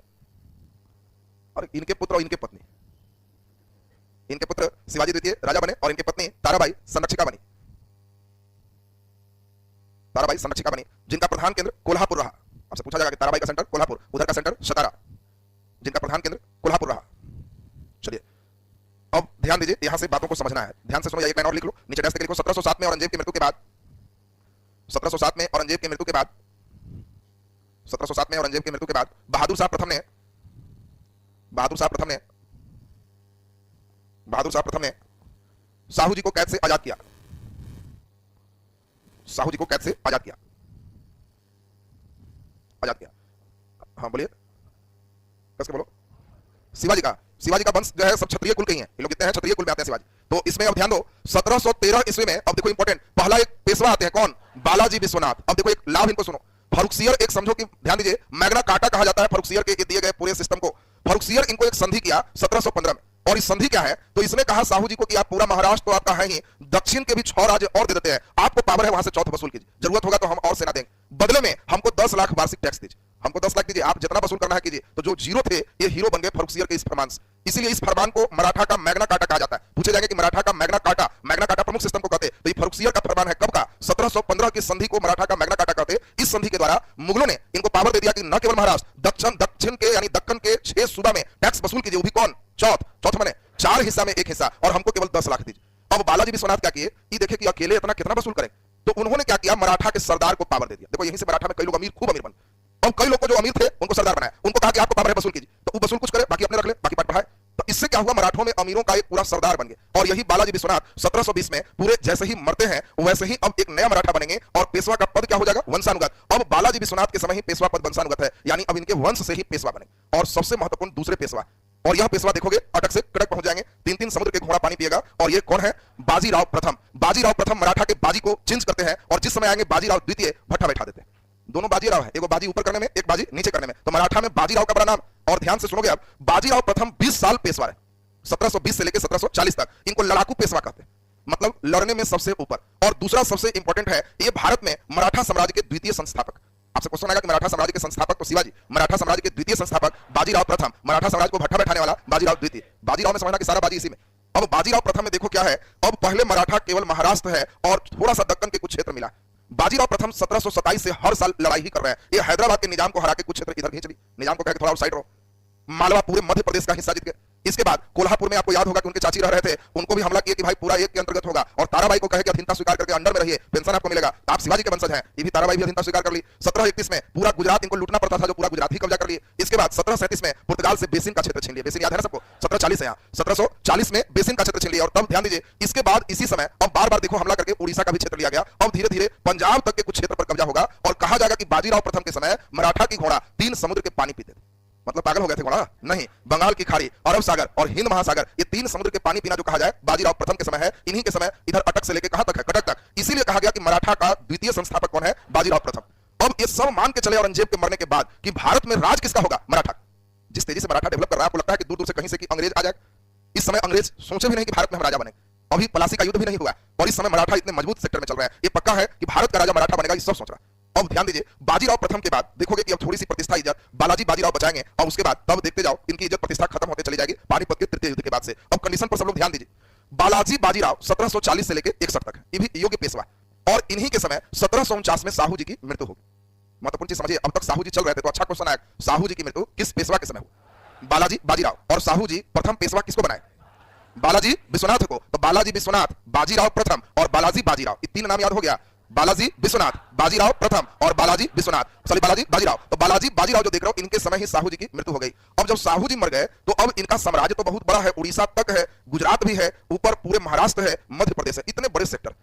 और इनके पुत्र और इनके पत्नी, इनके पुत्र शिवाजी द्वितीय राजा बने और इनके पत्नी ताराबाई संरक्षिका बनी, ताराबाई संरक्षिका बनी, जिनका प्रधान केंद्र कोल्हापुर रहा। आपसे पूछा जाएगा कि ताराबाई का सेंटर कोल्हापुर, उधर का सेंटर सतारा, जिनका प्रधान केंद्र कोल्हापुर रहा। चलिए अब ध्यान दीजिए, यहां से बातों को समझना है, ध्यान से सुनो। एक लाइन और लिख लो, नीचे डैश लिखो 1707 में औरंगजेब की मृत्यु के बाद, 1707 में औरंगजेब की मृत्यु के बाद, 1707 में औरंगजेब की मृत्यु के बाद बहादुर शाह प्रथम ने, बहादुर शाह प्रथम ने, बहादुर शाह प्रथम ने साहू जी को कैद से आजाद किया, साहू जी को कैद से आजाद किया, आजाद किया। हाँ बोलिए, कैसे बोलो। शिवाजी का वंश जो है सब क्षत्रिय कुल के ही है, ये लोग कितने हैं क्षत्रिय कुल में आते हैं शिवाजी। तो इसमें अब ध्यान दो 1713 ईस्वी में, अब देखो इंपॉर्टेंट, पहला एक पेशवा आते हैं, कौन? बालाजी विश्वनाथ। अब देखो एक लाभ इनको सुनो, फर्रुखसियर एक समझो कि ध्यान दीजिए मैग्ना कार्टा कहा जाता है फर्रुखसियर के दिए गए पूरे सिस्टम को। फर्रुखसियर इनको एक संधि किया 1715 में, और इस संधि क्या है? तो इसने कहा साहू जी को कि आप पूरा महाराष्ट्र तो आपका है ही, दक्षिण के भी 6 राज्य और दे देते हैं, आपको पावर है वहां से चौथ वसूल कीजिए, जरूरत होगा तो हम और सेना देंगे, बदले में हमको 10 लाख वार्षिक टैक्स दीजिए, हमको 10 लाख दीजिए, आप जितना वसूल करना है कीजिए। तो जो जीरो थे ये हीरो बन गए फर्रुखसियर के इस फरमान से। इसीलिए इस फरमान को मराठा का मैग्ना कार्टा कहा जाता है। पूछे जाएंगे कि मराठा का मैग्ना कार्टा प्रमुख सिस्टम को कहते हैं, तो ये फर्रुखसियर का फरमान है, कब का? 1715 की संधि को मराठा का मैग्ना कार्टा कहते हैं। इस संधि के द्वारा मुगलों ने इनको पावर दे दिया कि न केवल महाराष्ट्र, दक्षिण के यानी दक्कन के 6 सूबा में टैक्स वसूल कीजिए, वो भी कौन? चौथ माने 4 हिस्सा में 1 हिस्सा, और हमको केवल 10 लाख दीजिए। अब बालाजी विश्वनाथ क्या किए? ये देखे कि अकेले इतना कितना वसूल करें, तो उन्होंने क्या किया? मराठा के सरदार को पावर दे दिया। देखो यहीं से मराठा में कई लोग अमीर, खूब अमीर बन, और कई लोग को जो अमीर थे उनको सरदार बनाया, उनको कहा कि आपको पावर है वसूल कीजिए, तो वो वसूल कुछ करे, बाकी अपने रख ले, बाकी पाठ पढ़ाए। तो इससे क्या हुआ? मराठों में अमीरों का एक पूरा सरदार बन गया। और यही बालाजी विश्वनाथ 1720 में पूरे जैसे ही मरते हैं वैसे ही अब एक नया मराठा बनेंगे, और पेशवा का पद क्या हो जाएगा? वंशानुगत। अब बालाजी विश्वनाथ के समय ही पेशवा पद वंशानुगत है, यानी अब इनके वंश से ही पेशवा बनेंगे। और सबसे महत्वपूर्ण दूसरे पेशवा, और यह पेशवा देखोगे अटक से कटक पहुंच जाएंगे, 3 समुद्र के घोड़ा पानी पिएगा। और ये कौन है? बाजीराव प्रथम। बाजीराव प्रथम मराठा के बाजी को चेंज करते हैं, और जिस समय आएंगे बाजीराव द्वितीय भट्टा बैठा देते हैं। दोनों बाजीराव है, एक बाजी ऊपर करने में, एक बाजी नीचे करने में, तो मराठा में बाजीराव का बड़ा नाम। और ध्यान से सुनोगे, अब बाजीराव प्रथम 20 साल पेशवा है, 1720 से लेकर 1740 तक। इनको लड़ाकू पेशवा कहते हैं, मतलब लड़ने में सबसे ऊपर। और दूसरा सबसे इंपॉर्टेंट है, ये भारत में मराठा साम्राज्य के द्वितीय संस्थापक। आपसे क्वेश्चन आएगा कि मराठा साम्राज्य के संस्थापक तो शिवाजी, मराठा साम्राज्य के द्वितीय संस्थापक बाजीराव प्रथम, मराठा साम्राज्य को भट्ठा बैठाने वाला बाजीराव द्वितीय। बाजीराव में समझना कि सारा बाजी इसी में। अब बाजीराव प्रथम में देखो क्या है, अब पहले मराठा केवल महाराष्ट्र है और थोड़ा सा दक्कन के कुछ क्षेत्र मिला। बाजीराव प्रथम 1727 से हर साल लड़ाई ही कर रहे हैं। ये हैदराबाद के निजाम को हरा के कुछ क्षेत्र इधर खींच ली, निजाम को कह के थोड़ा आउटसाइड रहो। मालवा पूरे मध्य प्रदेश का हिस्सा जीत गए। इसके बाद कोल्हापुर में आपको याद होगा कि उनके चाची रह रहे थे, उनको भी हमला किया कि भाई पूरा एक के अंतर्गत होगा, और ताराबाई को कहे कि अधीनता स्वीकार करके अंडर में रहिए, पेंशन आपको मिलेगा। तो आप शिवाजी के वंशज हैं, ये भी ताराबाई भी अधीनता स्वीकार कर ली। 1731 में पूरा गुजरात इनको लूटना पड़ता था, जो पूरा गुजरात ही कब्जा कर लिए। इसके बाद 1737 में पुर्तगाल से बेसिन का क्षेत्र छीन लिया। बेसिन याद है सबको, 1740 है, 1740 में बेसिन का क्षेत्र छीन लिया। और तब ध्यान दीजिए, इसके बाद इसी समय अब बार बार देखो हमला करके उड़ीसा का भी क्षेत्र लिया गया। अब धीरे धीरे पंजाब तक के कुछ क्षेत्र पर कब्जा होगा, और कहा जाएगा कि बाजीराव प्रथम के समय मराठा की घोड़ा 3 समुद्र के पानी पीते थे। मतलब पागल हो गए थे घोड़ा? नहीं, बंगाल की खाड़ी, अरब सागर और हिंद महासागर, ये 3 समुद्र के पानी पीना जो कहा जाए बाजीराव प्रथम के समय है। इन्हीं के समय इधर अटक से लेकर कहां तक है, कटक तक। इसीलिए कहा गया कि मराठा का द्वितीय संस्थापक कौन है, बाजीराव प्रथम। अब ये सब मान के चले औरंगजेब के मरने के बाद कि भारत में राज किसका होगा, मराठा। जिस तेजी से मराठा डेवलप कर रहा है, आपको लगता है कि दूर दूर से कहीं से कि अंग्रेज आ जाए। इस समय अंग्रेज सोचे भी नहीं कि भारत में हम राजा बने, अभी प्लासी का युद्ध भी नहीं हुआ, और इस समय मराठा इतने मजबूत सेक्टर में चल रहे हैं। ये पक्का है कि भारत का राजा मराठा बनेगा, ये सब सोच रहा है। अब ध्यान दीजिए, बाजीराव प्रथम के बाद देखोगे कि अब थोड़ी सी प्रतिष्ठा इज्जत बालाजी बाजीराव बचाएंगे, और उसके बाद तब देखते जाओ इनकी इज्जत प्रतिष्ठा खत्म होते चली जाएगी पानीपत के तृतीय युद्ध के बाद से। अब कंडीशन पर सब लोग ध्यान दीजिए। बालाजी बाजीराव 1740 से लेकर 61 तक है, ये भी योग्य पेशवा, और इन्हीं के समय 1749 में साहू जी की मृत्यु होगी। महत्वपूर्ण चीज समझिए, अब तक साहू जी चल रहे थे, तो अच्छा क्वेश्चन आया, साहू जी की मृत्यु किस पेशवा के समय हुई? बालाजी बाजीराव और साहू जी प्रथम पेशवा किसको बनाए? बालाजी विश्वनाथ को। तो बालाजी विश्वनाथ, बाजीराव प्रथम और बालाजी बाजीराव, ये 3 नाम याद हो गया। बालाजी विश्वनाथ, बाजीराव प्रथम और बालाजी विश्वनाथ, सॉरी बालाजी बाजीराव। तो बालाजी बाजीराव जो देख रहे हो, इनके समय ही साहू जी की मृत्यु हो गई। अब जब साहू जी मर गए तो अब इनका साम्राज्य तो बहुत बड़ा है, उड़ीसा तक है, गुजरात भी है, ऊपर पूरे महाराष्ट्र है, मध्य प्रदेश है, इतने बड़े सेक्टर।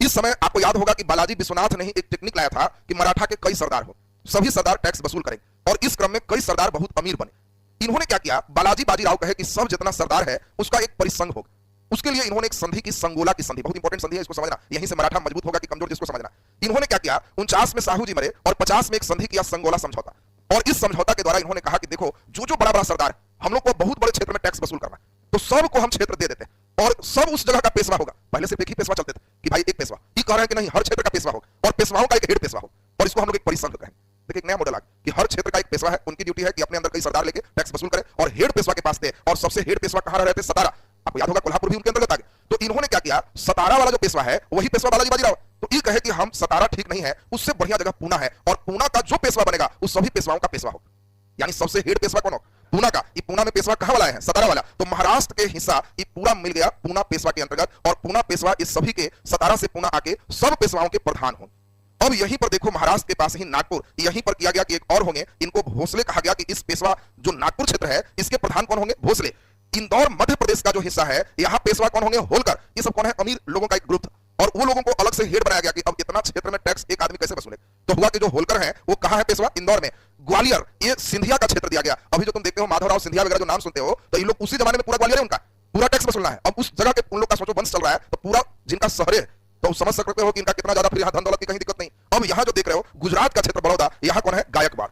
इस समय आपको याद होगा कि बालाजी विश्वनाथ ने ही एक टेक्निक लाया था कि मराठा के कई सरदार हो, सभी सरदार टैक्स वसूल करेंगे, और इस क्रम में कई सरदार बहुत अमीर बने। इन्होंने क्या किया, बालाजी बाजीराव कहे कि सब जितना सरदार है उसका एक परिसंघ होगा। उसके लिए इन्होंने एक संधि की, संगोला की संधि, बहुत इंपॉर्टेंट संधि है, इसको समझना, यहीं से मराठा मजबूत होगा कि कमजोर, जिसको समझना। इन्होंने क्या किया, 49 में साहू जी मरे और 50 में एक संधि किया, संगोला समझौता। और इस समझौता के द्वारा इन्होंने कहा कि देखो, जो जो बड़ा बड़ा सरदार, हम लोग को बहुत बड़े क्षेत्र में टैक्स वसूल करना है, तो सबको हम क्षेत्र दे देते हैं और सब उस जगह का पेशवा होगा। पहले सिर्फ एक ही पेशवा चलते थे कि भाई एक पेशवा, ये कह रहे हैं कि नहीं, हर क्षेत्र का पेशवा होगा, और पेशवाओं का एक हेड पेशवा हो, और इसको हम लोग एक परिसंघ कहें। देखिए एक नया मॉडल आ गया कि हर क्षेत्र का एक पेशवा है, उनकी ड्यूटी है कि अपने अंदर कई सरदार लेके टैक्स वसूल करें, और हेड पेशवा के पास थे, और सबसे हेड पेशवा कहां रहते? सतारा। आपको याद होगा कोल्हापुर भी उनके अंतर्गत आ गया। तो इन्होंने क्या किया, सतारा वाला जो पेशवा है वही पेशवा बालाजी बाजीराव। तो ये कहे कि हम सतारा ठीक नहीं है, उससे बढ़िया जगह पूना है, और पूना का जो पेशवा बनेगा उस सभी पेशवाओं का पेशवा हो, यानी सबसे हेड पेशवा कौन हो? पूना का। ये पूना में पेशवा कहां वाला है? सतारा वाला। तो महाराष्ट्र के हिस्सा ये पूरा मिल गया पूना पेशवा के अंतर्गत, और पूना पेशवा इस सभी के सतारा से पूना आके सब पेशवाओं के प्रधान हो। अब यहीं पर देखो, महाराष्ट्र के पास ही नागपुर, यहीं पर किया गया कि एक और होंगे, इनको भोसले कहा गया कि इस पेशवा जो नागपुर क्षेत्र है इसके प्रधान कौन होंगे? भोसले। इंदौर मध्य प्रदेश का जो हिस्सा है, यहां पेशवा कौन होंगे? होलकर। ये सब कौन है? अमीर लोगों का एक ग्रुप था, और वो लोगों को अलग से हेड बनाया गया कि अब इतना क्षेत्र में टैक्स एक आदमी कैसे वसूले। तो हुआ कि जो होलकर है वो कहां है पेशवा? इंदौर में। ग्वालियर, ये सिंधिया का क्षेत्र दिया गया। अभी जो तुम देखते हो माधवराव सिंधिया वगैरह जो नाम सुनते हो, तो ये लोग उसी जमाने में पूरा ग्वालियर है उनका, पूरा टैक्स वसूलना है। अब उस जगह के उन लोग का सोचो वंश चल रहा है, तो पूरा जिनका शहर है, तो समझ सकते हो कि इनका कितना ज्यादा फिर यहाँ धन दौलत की कहीं दिक्कत नहीं। अब यहाँ जो देख रहे हो गुजरात का क्षेत्र बड़ौदा, यहाँ कौन है? गायकवाड़।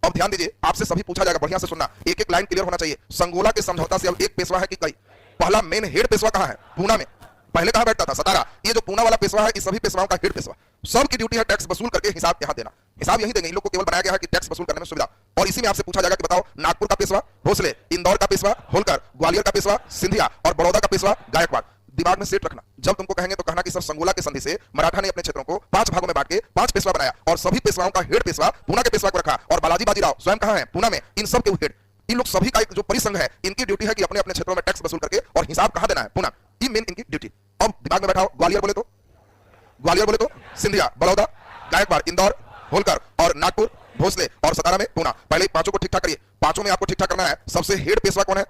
अब ध्यान दीजिए, आपसे सभी पूछा जाएगा, बढ़िया से सुनना, एक एक लाइन क्लियर होना चाहिए। संगोला के समझौता से अब एक पेशवा है कि कई? पहला मेन हेड पेशवा कहां है? पूना में। पहले कहां बैठता था? सतारा। ये जो पूना वाला पेशवा है, इस सभी पेशवाओं का हेड पेशवा, सबकी ड्यूटी है टैक्स वसूल करके हिसाब यहां देना। हिसाब यही देंगे, इन लोग को केवल बनाया गया है कि टैक्स वसूल करने में सुविधा। और इसी में आपसे पूछा जाएगा कि बताओ, नागपुर का पेशवा भोसले, इंदौर का पेशवा होलकर, ग्वालियर का पेशवा सिंधिया, और बड़ौदा का पेशवा गायकवाड़। दिमाग में सेट रखना, जब तुमको कहेंगे तो कहना कि सर संगोला के संधि से मराठा ने अपने क्षेत्रों को 5 भागों में बांट के 5 पेशवा बनाया, और सभी पेशवाओं का हेड पेशवा पूना के पेशवा को रखा, और बालाजी बाजीराव स्वयं कहां है? पूना में। इन सब के हेड, इन लोग सभी का एक जो परिसंघ है, इनकी ड्यूटी है कि अपने अपने क्षेत्रों में टैक्स वसूल करके और हिसाब कहां देना है? पूना। ये मेन इनकी ड्यूटी। अब दिमाग में बैठाओ, ग्वालियर बोले तो सिंधिया, बड़ौदा, गायकवाड़, इंदौर, होलकर, और नागपुर भोसले, और सतारा में पूना। पहले 5 को ठीक ठाक करिए, 5 में आपको ठीक ठाक करना है। सबसे हेड पेशवा कौन है?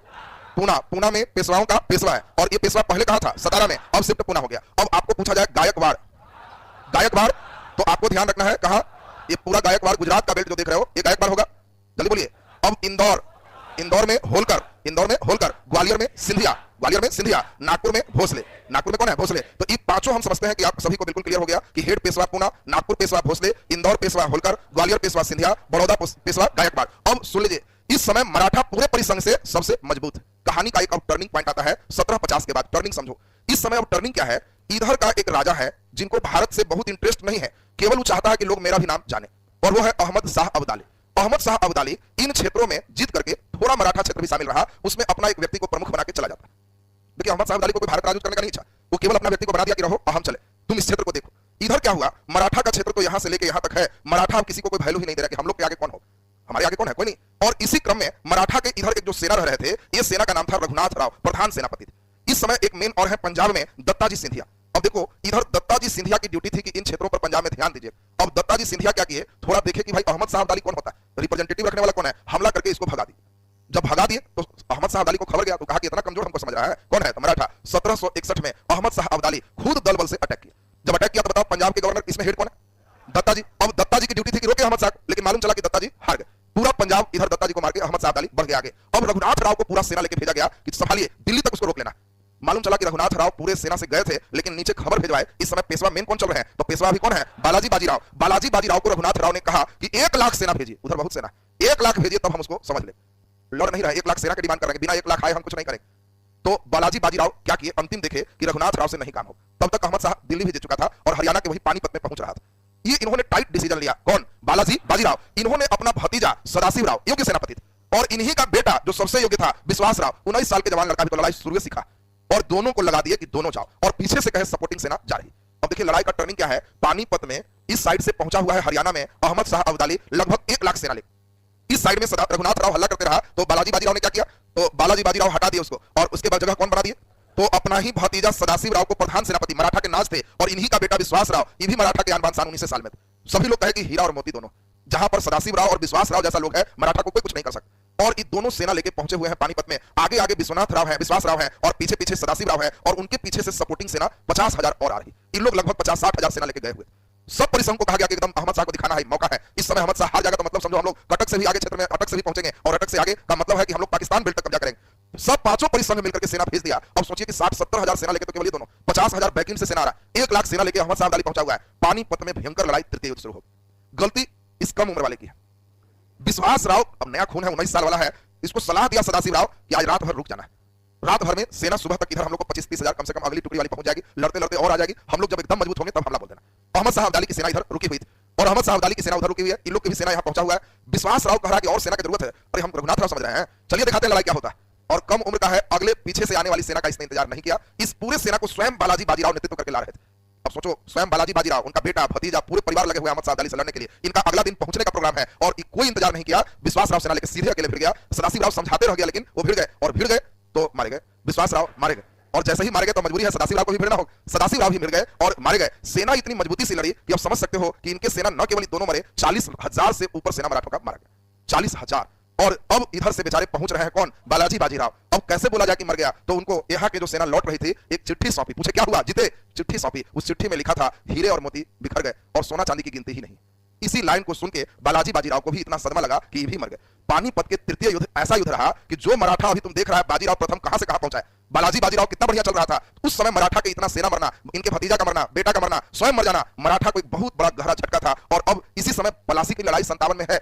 पूना। पूना में पेशवाओं का पेशवा है, और ये पेशवा पहले कहां था? सतारा में, अब शिफ्ट पूना हो गया। अब आपको पूछा जाए गायकवाड़, गायकवाड़, तो आपको ध्यान रखना है कहां? ये पूरा गायकवाड़ गुजरात का बेल्ट जो देख रहे हो, ये गायकवाड़ होगा, जल्दी बोलिए। अब इंदौर, इंदौर में होलकर, इंदौर में होलकर, ग्वालियर में सिंधिया, ग्वालियर में सिंधिया, नागपुर में भोसले, नागपुर में कौन है? भोसले। तो ये 5 हम समझते हैं कि आप सभी को बिल्कुल क्लियर हो गया कि हेड पेशवा पूना, नागपुर पेशवा भोसले, इंदौर पेशवा होलकर, ग्वालियर पेशवा सिंधिया, बड़ौदा पेशवा गायकवाड़। अब सुन लीजिए, इस समय मराठा पूरे परिसंघ से सबसे मजबूत है। कहानी का एक अब टर्निंग पॉइंट आता है 1750 के बाद। टर्निंग समझो, इस समय अब टर्निंग क्या है? इधर का एक राजा है जिनको भारत से बहुत इंटरेस्ट नहीं है, केवल वो चाहता है कि लोग मेरा भी नाम जाने। और वो है अहमद शाह अब्दाली। अहमद शाह अब्दाली इन क्षेत्रों में जीत करके थोड़ा मराठा क्षेत्र भी शामिल रहा, उसमें अपना एक व्यक्ति को प्रमुख बना के चला जाता। देखिए अहमद शाह अब्दाली को कोई भारत राज करने का नहीं इच्छा, वो केवल अपना व्यक्ति को बना दिया कि रहो अहम चले, तुम इस क्षेत्र को देखो। इधर क्या हुआ, मराठा का क्षेत्र तो यहां से लेके यहां तक है, मराठा अब किसी को कोई वैल्यू ही नहीं दे रहा कि हम लोग के आगे कौन हो, हमारे आगे कौन है, कोई नहीं। और इसी क्रम में मराठा के इधर एक जो सेना रह रहे थे, ये सेना का नाम था रघुनाथ राव, प्रधान सेनापति थे। इस समय एक मेन और है पंजाब में दत्ताजी सिंधिया। अब देखो इधर दत्ताजी सिंधिया की ड्यूटी थी कि इन क्षेत्रों पर पंजाब में ध्यान दीजिए। अब दत्ताजी सिंधिया क्या किए, थोड़ा देखे कि भाई अहमद शाह अब्दाली कौन होता है, रिप्रेजेंटेटिव रखने वाला कौन है, हमला करके इसको भगा दिए। जब भगा दिए तो अहमद शाह अब्दाली को खबर गया तो कहा कि इतना कमजोर हमको समझ रहा है, कौन है, तो मराठा। 1761 में अहमद शाह अब्दाली खुद दल बल से अटैक किया। जब अटैक किया तो बताओ पंजाब के गवर्नर इसमें हेड कौन है, दत्ताजी। अब दत्ताजी की ड्यूटी थी कि रोके अहमद शाह, लेकिन मालूम चला कि दत्ताजी हार गए। पूरा पंजाब इधर दत्ताजी को मार के अहमद शाह अब्दाली बढ़ गया आगे। अब रघुनाथ राव को पूरा सेना लेके भेजा गया कि संभालिए, दिल्ली तक उसको रोक लेना। मालूम चला कि रघुनाथ राव पूरे सेना से गए थे, लेकिन नीचे खबर भेजवाए इस समय पेशवा मेन कौन चल रहे हैं, तो पेशवा भी कौन है, बालाजी बाजीराव। बालाजी बाजीराव को रघुनाथ राव ने कहा कि 1 लाख सेना भेजिए, उधर बहुत सेना, 1 लाख भेजिए तब हम उसको समझ ले। लड़ नहीं रहे, 1 लाख सेना की डिमांड करेंगे, बिना 1 लाख आए हम कुछ नहीं करेंगे। तो बालाजी बाजीराव क्या किए, अंतिम देखे कि रघुनाथ राव से नहीं काम हो। तब तक अहमद शाह दिल्ली भी दे चुका था और हरियाणा के वही पानीपत में पहुंच रहा था। ये इन्होंने टाइट डिसीजन लिया, कौन, बालाजी बाजीराव। इन्होंने अपना भतीजा सदाशिव राव योग्य सेनापति थे, और इन्हीं का बेटा जो सबसे योग्य था विश्वास राव, 19 साल के जवान लड़का भी तो लड़ाई शुरू सीखा, और दोनों को लगा दिए कि दोनों जाओ, और पीछे से कहे सपोर्टिंग सेना जा रही। अब देखिए लड़ाई का टर्निंग क्या है, पानीपत में इस साइड से पहुंचा हुआ है हरियाणा में अहमद शाह अब्दाली लगभग 1 लाख सेना लेकर। इस साइड में रघुनाथ राव हल्ला करते रहा, तो बालाजी बाजीराव ने क्या किया, तो बालाजी बाजीराव हटा दिया उसको, और उसके बाद जगह कौन बना दिए, तो अपना ही भतीजा सदाशिव राव को प्रधान सेनापति, मराठा के नाज थे, और इन्हीं का बेटा विश्वास राव, ये भी मराठा के आन-बान शान 19 साल में थे। सभी लोग कहे कि हीरा और मोती दोनों, जहां पर सदाशिव राव और विश्वास राव जैसा लोग है, मराठा को कोई कुछ नहीं कर सकता। और ये दोनों सेना लेके पहुंचे हुए हैं पानीपत में। आगे आगे विश्वनाथ राव है, विश्वास राव है, और पीछे पीछे सदाशिव राव है, और उनके पीछे से सपोर्टिंग सेना 50,000 और आ रही। इन लोग लगभग 50-60,000 सेना लेके गए हुए। सब परिसंघ को कहा गया कि एकदम अहमद शाह को दिखाना है, मौका है। इस समय अहमद शाह हार जाएगा तो मतलब समझो हम लोग कटक से भी आगे क्षेत्र में अटक से भी पहुंचेंगे, और अटक से आगे का मतलब है कि हम लोग पाकिस्तान बेल्ट तक कब्जा करेंगे। सब पांचों परिसंघ मिलकर के सेना भेज दिया। अब सोचिए कि 60-70,000 सेना लेके तो केवल ये दोनों 50,000 बैकिंग से सेना आ रहा है, 1 लाख सेना लेके अहमद शाह अब्दाली पहुंचा हुआ है। पानीपत में भयंकर लड़ाई, तृतीय युद्ध शुरू हो गई। गलती इस कम उम्र वाले की है। विश्वास राव अब नया खून है, 19 साल वाला है, इसको सलाह दिया सदाशिव राव कि आज रात भर रुक जाना है। रात भर में सेना सुबह तक इधर हम लोग को 25-30,000 कम से कम अगली टुकड़ी वाली पहुंच जाएगी, लड़ते लड़ते और आ जाएगी। हम लोग जब एकदम मजबूत होंगे तब हमला बोल देना। अहमद शाह अब्दाली की सेना इधर रुकी हुई थी, और अहमद शाह अब्दाली की सेना उधर रुकी हुई है, इन लोग की भी सेना यहां पहुंचा हुआ है। विश्वास राव कह रहा है कि और सेना की जरूरत है। अरे हम रघुनाथ राव समझ रहे हैं, चलिए दिखाते हैं लड़ाई क्या होता है। और कम उम्र का है, अगले पीछे से आने वाली सेना का इसने इंतजार नहीं किया। इस पूरे सेना को स्वयं बालाजी बाजीराव नेतृत्व करके ला रहे थे। अब सोचो, स्वयं बालाजी बाजीराव, उनका बेटा, भतीजा, पूरे परिवार लगे हुए अहमद शाह अब्दाली से लड़ने के लिए। इनका अगला दिन पहुंचने का प्रोग्राम है, और कोई इंतजार नहीं किया। विश्वास राव सेना लेकर सीधे अकेले भिड़ गया। सदाशिव राव समझाते रह गया, लेकिन वो भिड़ गए, और भिड़ गए तो मारे गए। विश्वास राव मारे गए, और जैसे ही मारे गए तो मजबूरी है सदाशिव राव को भी भिड़ना हो, सदाशिव राव भी मिल गए और मारे गए। सेना इतनी मजबूती से लड़ी कि अब समझ सकते हो कि इनके सेना न केवल दोनों मरे, 40,000 से ऊपर सेना मराठों का मारा गया, 40,000। और अब इधर से बेचारे पहुंच रहे हैं कौन, बालाजी बाजीराव। अब कैसे बोला जाए कि मर गया, तो उनको यहाँ के जो सेना लौट रही थी एक चिट्ठी सौंपी, पूछे क्या हुआ, जीते, चिट्ठी सौंपी। उस चिट्ठी में लिखा था हीरे और मोती बिखर गए और सोना चांदी की गिनती ही नहीं। इसी लाइन को सुन के बालाजी बाजीराव को भी इतना सदमा लगा कि ये भी मर गए। पानीपत के तृतीय युद्ध ऐसा युद्ध रहा कि जो मराठा अभी तुम देख रहा है बाजीराव प्रथम कहां से कहां पहुंचा है। बालाजी बाजीराव कितना बढ़िया चल रहा था, उस समय मराठा के इतना सेना मरना, इनके भतीजा का मरना, बेटा का मरना, स्वयं मर जाना, मराठा को एक बहुत बड़ा गहरा झटका था। और अब इसी समय पलासी की लड़ाई 57 में है,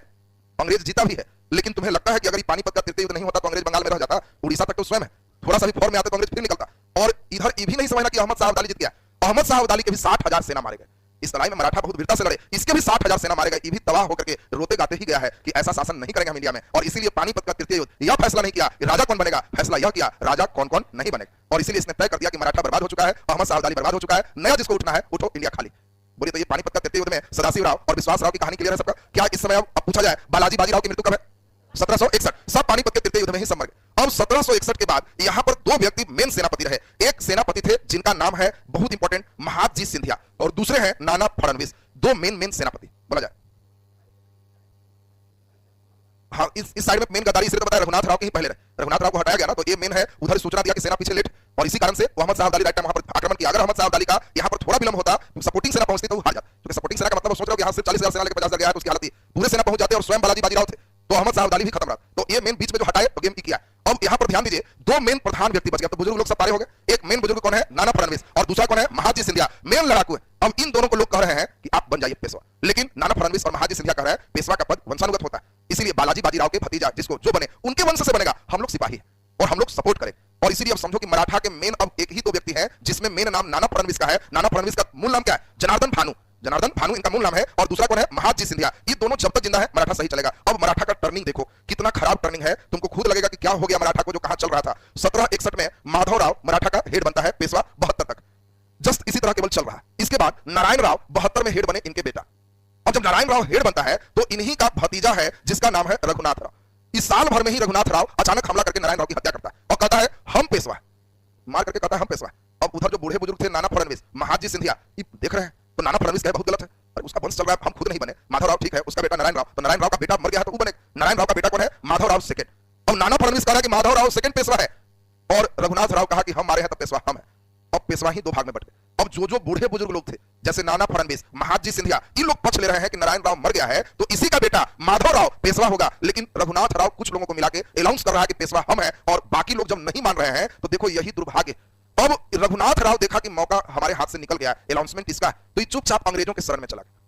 अंग्रेज जीता भी है। लेकिन तुम्हें लगता है कि अगर पानीपत का तृतीय युद्ध नहीं होता तो अंग्रेज बंगाल में रह जाता, उड़ीसा तक तो स्वयं है, थोड़ा सा भी फौर में आते तो अंग्रेज फिर निकलता। और इधर ये भी नहीं समझना कि अहमद शाह अब्दाली जीत गया। अहमद शाह अब्दाली के भी 60,000 सेना मारे गए। इस लड़ाई में मराठा बहुत वीरता से लड़े, इसके भी 60,000 सेना मारे गए। ये भी तबाह होकर के रोते गाते ही गया है कि ऐसा शासन नहीं करेंगे हम इंडिया में। और इसीलिए पानीपत का तृतीय युद्ध यह फैसला नहीं किया कि राजा कौन बनेगा, फैसला यह किया राजा कौन कौन नहीं बनेगा। और इसीलिए इसने तय कर दिया कि मराठा बर्बाद हो चुका है, अहमद शाह अब्दाली बर्बाद हो चुका है, नया जिसको उठना है उठो, इंडिया खाली। बोलिए तो ये पानीपत का तृतीय युद्ध में सदाशिव राव और विश्वास राव की कहानी क्लियर है सबका। क्या इस समय अब पूछा जाए बालाजी बाजीराव की मृत्यु कब है, 1761। सब पानीपत के तृतीय युद्ध में ही सब मर गए। अब 1761 के बाद यहां पर 2 व्यक्ति मेन सेनापति रहे। एक सेनापति थे जिनका नाम है बहुत इंपॉर्टेंट महादजी सिंधिया, और दूसरे हैं नाना फडणवीस। 2 मेन सेनापति बोला जाए। हाँ, इस साइड में मेन गद्दारी इसलिए तो बताया, रघुनाथ राव के ही पहले रहे। रघुनाथ राव को हटाया गया ना, तो ये मेन है, उधर सूचना दिया कि सेना पीछे लेट, और इसी कारण से अहमद शाह अब्दाली राइट टाइम वहां पर आक्रमण किया। अगर अहमद शाह अब्दाली का यहां पर थोड़ा विलंब होता, सपोर्टिंग सेना पहुंचती तो वो हार जाता। क्योंकि सपोर्टिंग सेना का मतलब सोच रहे हो कि यहां से 40,000 सेना लेकर 50,000 गया है, तो उसकी हालत थी, पूरे सेना पहुंच जाते और स्वयं बालाजी बाजीराव थे तो अहमद शाह अब्दाली भी खत्म रहा। तो ये मेन बीच में जो हटाए तो गेम की किया। अब यहां पर ध्यान दीजिए, 2 मेन प्रधान व्यक्ति बच गए। तो बुजुर्ग लोग सब पारे हो गए। एक मेन बुजुर्ग कौन है, नाना फडणवीस, और दूसरा कौन है, महादजी सिंधिया, मेन लड़ाकू है। अब इन दोनों को लोग कह रहे हैं कि आप बन जाइए पेशवा, लेकिन नाना फडणवीस और महादजी सिंधिया कह रहे हैं पेशवा का पद वंशानुगत होता है, इसीलिए बालाजी बाजीराव के भतीजा जिसको जो बने उनके वंश से बनेगा, हम लोग सिपाही हैं और हम लोग सपोर्ट करें। और इसीलिए अब समझो कि मराठा के मेन अब एक ही 2 व्यक्ति हैं जिसमें मेन नाम नाना फडणवीस का है। नाना फडणवीस का मूल नाम क्या है, जनार्दन भानु। जनार्दन भानु इनका मूल नाम है, और दूसरा कौन है, महादजी सिंधिया। ये दोनों जब तक जिंदा है मराठा सही चलेगा। अब मराठा का टर्निंग देखो कितना खराब टर्निंग है, तुमको खुद लगेगा कि क्या हो गया मराठा को, जो कहां चल रहा था। 1761 में माधवराव मराठा का हेड बनता है, पेशवा 72 तक, जस्ट इसी तरह केवल चल रहा है। इसके बाद नारायण राव 72 में हेड बने इनके बेटा। और जब नारायण राव हेड बनता है तो इन्हीं का भतीजा है जिसका नाम है रघुनाथ राव। इस साल भर में ही रघुनाथ राव अचानक हमला करके नारायण राव की हत्या करता है और कहता है हम पेशवा, मार करके कहता है हम पेशवा। अब उधर जो बूढ़े बुजुर्ग थे नाना फडणवीस, महादजी सिंधिया, ये देख रहे हैं तो नाना फडणवीस कहे बहुत गलत है, और उसका वंश चल रहा है, हम खुद नहीं बने। माधवराव ठीक है, उसका बेटा नारायण राव, तो नारायण राव का बेटा मर गया है तो वो बने। नारायण राव का बेटा कौन है, माधवराव सेकंड। अब नाना फडणवीस कह रहा है कि माधवराव सेकंड पेशवा है, और रघुनाथ राव कहा कि हम मारे हैं तो पेशवा हम है। अब पेशवा ही दो भाग में बट गए। अब जो बूढ़े बुजुर्ग लोग थे जैसे नाना फडणवीस, महादजी सिंधिया, ये लोग पक्ष ले रहे हैं कि नारायण राव मर गया है तो इसी का बेटा माधवराव पेशवा होगा। लेकिन रघुनाथ राव कुछ लोगों को मिला के अनाउंस कर रहा है कि पेशवा हम है, और बाकी लोग जब नहीं मान रहे हैं तो देखो यही दुर्भाग्य। अब रघुनाथ राव देखा कि मौका हमारे हाथ से निकल गया, अनाउंसमेंट इसका है, तो ये चुपचाप अंग्रेजों के शरण में चला गया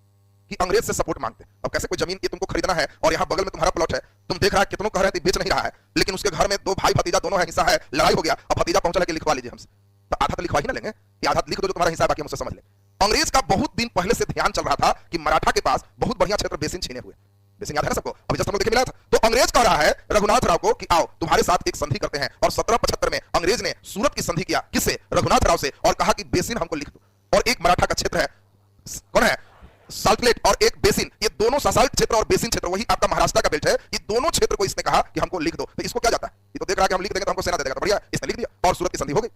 कि अंग्रेज से सपोर्ट मांगते। अब कैसे कोई जमीन की तुमको खरीदना है और यहाँ बगल में तुम्हारा प्लॉट है, तुम देख रहा है कितनों कह रहे हैं बेच नहीं रहा है, लेकिन उसके घर में दो भाई भतीजा दोनों है, हिस्सा है, लड़ाई हो गया, अब भतीजा पहुंचा कि लिखवा लीजिए हमसे, तो आधा तो लिखवा ही ना लेंगे कि आधा लिख दो जो तुम्हारा हिस्सा है बाकी मुझसे समझ ले। अंग्रेज का बहुत दिन पहले से ध्यान चल रहा था कि मराठा के पास बहुत बढ़िया क्षेत्र बेसिन छीने हुए, बेसिन याद है ना सबको, अभी जस्ट हमको देखे मिला था। तो अंग्रेज कह रहा है रघुनाथ राव को कि आओ तुम्हारे साथ एक संधि करते हैं, और 1775 में अंग्रेज ने सूरत की संधि किया, किससे, रघुनाथ राव से, और कहा कि बेसिन हमको लिख दो। और एक मराठा का क्षेत्र है, कौन है, साल्टलेट, और एक बेसिन, ये दोनों सासाल्ट क्षेत्र और बेसिन क्षेत्र वही आपका महाराष्ट्र का बेल्ट है, ये दोनों क्षेत्र को इसने कहा कि हमको लिख दो। तो इसको क्या जाता है, ये तो देख रहा है कि हम लिख देंगे तो हमको सेना दे देगा, तो बढ़िया इसने लिख दिया और सूरत की संधि हो गई।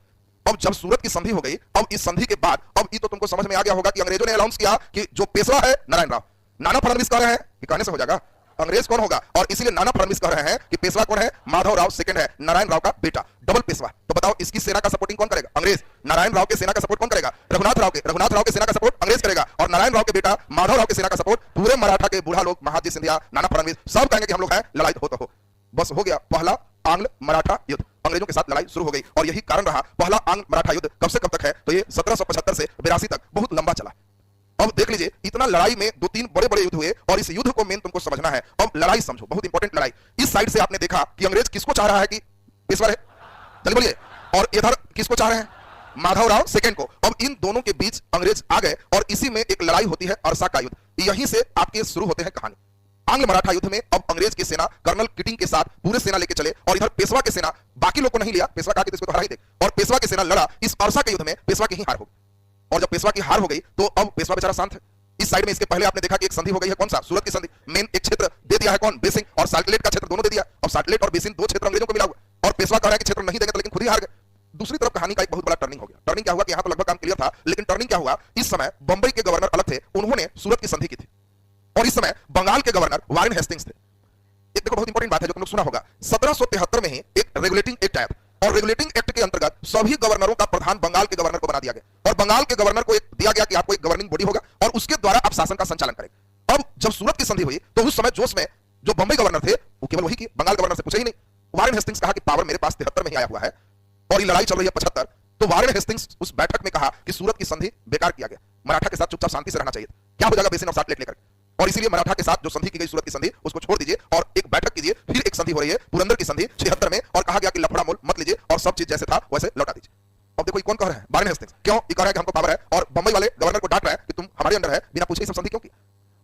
अब जब सूरत की संधि हो गई, अब इस संधि के बाद अब ये तो तुमको समझ में आ गया होगा कि अंग्रेजों ने अनाउंस किया कि जो पेशवा है नारायण राव। नाना फडणवीस कह रहे हैं कि कहने से हो जाएगा, अंग्रेज कौन होगा, और इसीलिए नाना फडणवीस कह रहे हैं कि पेशवा कौन है, माधव राव सेकंड है, नारायण राव का बेटा, डबल पेशवा। तो बताओ इसकी सेना का सपोर्टिंग कौन करेगा, अंग्रेज। नारायण राव के सेना का सपोर्ट कौन करेगा, रघुनाथ राव के सेना का सपोर्ट अंग्रेज करेगा, और नारायण राव के बेटा माधव राव के सेना का सपोर्ट पूरे मराठा के बूढ़ा लोग, महादजी सिंधिया, नाना फडणवीस, सब कहेंगे कि हम लोग हैं, लड़ाई हो तो हो। बस हो गया पहला आंग्ल मराठा युद्ध, अंग्रेजों के साथ लड़ाई शुरू हो गई, और यही कारण रहा पहला आंग्ल मराठा युद्ध कब से कब तक है, तो ये 1775 से 82 तक बहुत लंबा चला। अब देख लीजिए इतना लड़ाई में दो तीन बड़े बड़े युद्ध हुए, और इस युद्ध को मेन तुमको समझना है। अब लड़ाई समझो, बहुत इंपॉर्टेंट लड़ाई। इस साइड से आपने देखा कि अंग्रेज किसको चाह रहा है कि पेशवा है, चलिए बोलिए, और इधर किसको चाह रहे हैं, माधवराव सेकंड को। अब इन दोनों के बीच अंग्रेज आ गए, और इसी में एक लड़ाई होती है अरसा का युद्ध। यहीं से आपके शुरू होते हैं कहानी। आंग्ल मराठा युद्ध में अब अंग्रेज की सेना कर्नल किटिंग के साथ पूरे सेना लेके चले, और इधर पेशवा की सेना, बाकी लोग को नहीं लिया, पेशवा कहा कि इसको तो हरा ही दे, और पेशवा की सेना लड़ा। इस अरसा के युद्ध में पेशवा की ही हार हो गई, और जब पेशवा की हार हो गई तो अब पेशवा बेचारा शांत है। इस साइड में इसके पहले आपने देखा कि एक संधि हो गई है, कौन सा, सूरत की संधि, मेन एक क्षेत्र दे दिया है कौन, बेसिन, और साल्टलेट का क्षेत्र दोनों दे दिया। अब साल्टलेट और बेसिन दो क्षेत्र अंग्रेजों को मिला हुआ, और पेशवा कह रहा है कि क्षेत्र नहीं देंगे, लेकिन खुद ही हार गए। दूसरी तरफ कहानी का एक बहुत बड़ा टर्निंग हो गया। टर्निंग क्या हुआ कि यहां तो लगभग काम क्लियर था, लेकिन टर्निंग क्या हुआ, इस समय बंबई के गवर्नर अलग थे, उन्होंने सूरत की संधि की थी, और इस समय बंगाल के गवर्नर वारेन हेस्टिंग्स थे। एक देखो बहुत इंपॉर्टेंट बात है जो तुम लोग सुना होगा, 1773 में ही एक रेगुलेटिंग एक्ट आया, और रेगुलेटिंग एक्ट के अंतर्गत सभी गवर्नरों का प्रधान बंगाल के गवर्नर को बना दिया गया, और बंगाल के गवर्नर को एक दिया गया कि आपको एक गवर्निंग बॉडी होगा, और उसके द्वारा आप शासन का संचालन करेंगे। अब जब सूरत की संधि हुई तो उस समय जोश में जो बंबई गवर्नर थे वो केवल वही की, बंगाल गवर्नर से पूछे ही नहीं। वारेन हेस्टिंग्स कहा कि पावर मेरे पास 73 में ही आया हुआ है, और ये लड़ाई चल रही है 75। तो वारेन हेस्टिंग्स उस बैठक में कहा कि सूरत की संधि बेकार किया गया, मराठा के साथ चुपचाप शांति से रहना चाहिए, क्या हो जाएगा बेसिन और साल्टलेट लेकर, और इसीलिए मराठा के साथ जो संधि की गई सूरत की संधि उसको छोड़ दीजिए, और एक बैठक कीजिए। फिर एक संधि हो रही है पुरंदर की संधि 76 में, और कहा गया कि लफड़ा मोल मत लीजिए और सब चीज जैसे था वैसे लौटा दीजिए। अब देखो ये कौन कह रहा है, वारेन हेस्टिंग्स। क्यों ये कह रहा है कि हमको पावर है, और बंबई वाले गवर्नर को डांट रहा है कि तुम हमारे अंडर है, बिना पूछे सब संधि क्यों की।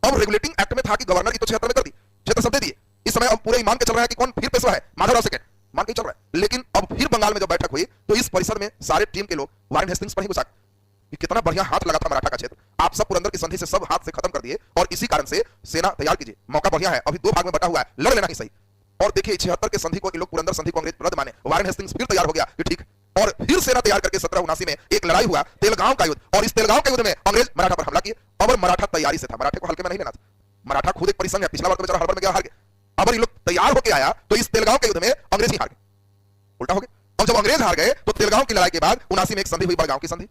अब रेगुलेटिंग एक्ट में था कि गवर्नर की तो 76 में कर दी, क्षेत्र सब दे दिए। इस समय अब पूरे ईमान के चल रहा है कि कौन फिर पेशवा है, माधवराव सेकंड, मान के चल रहा है। लेकिन अब फिर बंगाल में जब बैठक हुई तो इस परिसर में सारे टीम के लोग वारेन हेस्टिंग्स पर ही घुसा कि कितना बढ़िया हाथ लगा था मराठा का क्षेत्र, आप सब पुरंदर की संधि से सब हाथ से खत्म कर दिए, और इसी कारण से सेना तैयार कीजिए, मौका बढ़िया है, अभी दो भाग में बटा हुआ है, लड़ लेना ही सही। और देखिए 76 के संधि को ये लोग पुरंदर संधि को अंग्रेज रद्द माने, वारेन हेस्टिंग्स फिर तैयार हो गया कि ठीक, और फिर सेना तैयार करके 1779 में एक लड़ाई हुआ, तेलगांव का युद्ध, और इस तेलगांव के युद्ध में अंग्रेज मराठा पर हमला किए। अब मराठा तैयारी से था, मराठे को हल्के में नहीं लेना था, मराठा खुद एक परिसंघ है, पिछला बार तो बेचारा हड़बड़ में गया हार गया। अब ये लोग तैयार होकर आया तो इस तेलगांव के युद्ध में अंग्रेज ही हार गए, उल्टा हो गया। और जब अंग्रेज हार गए तो तेलगांव की लड़ाई के बाद 79 में एक संधि हुई, बड़गांव की संधि।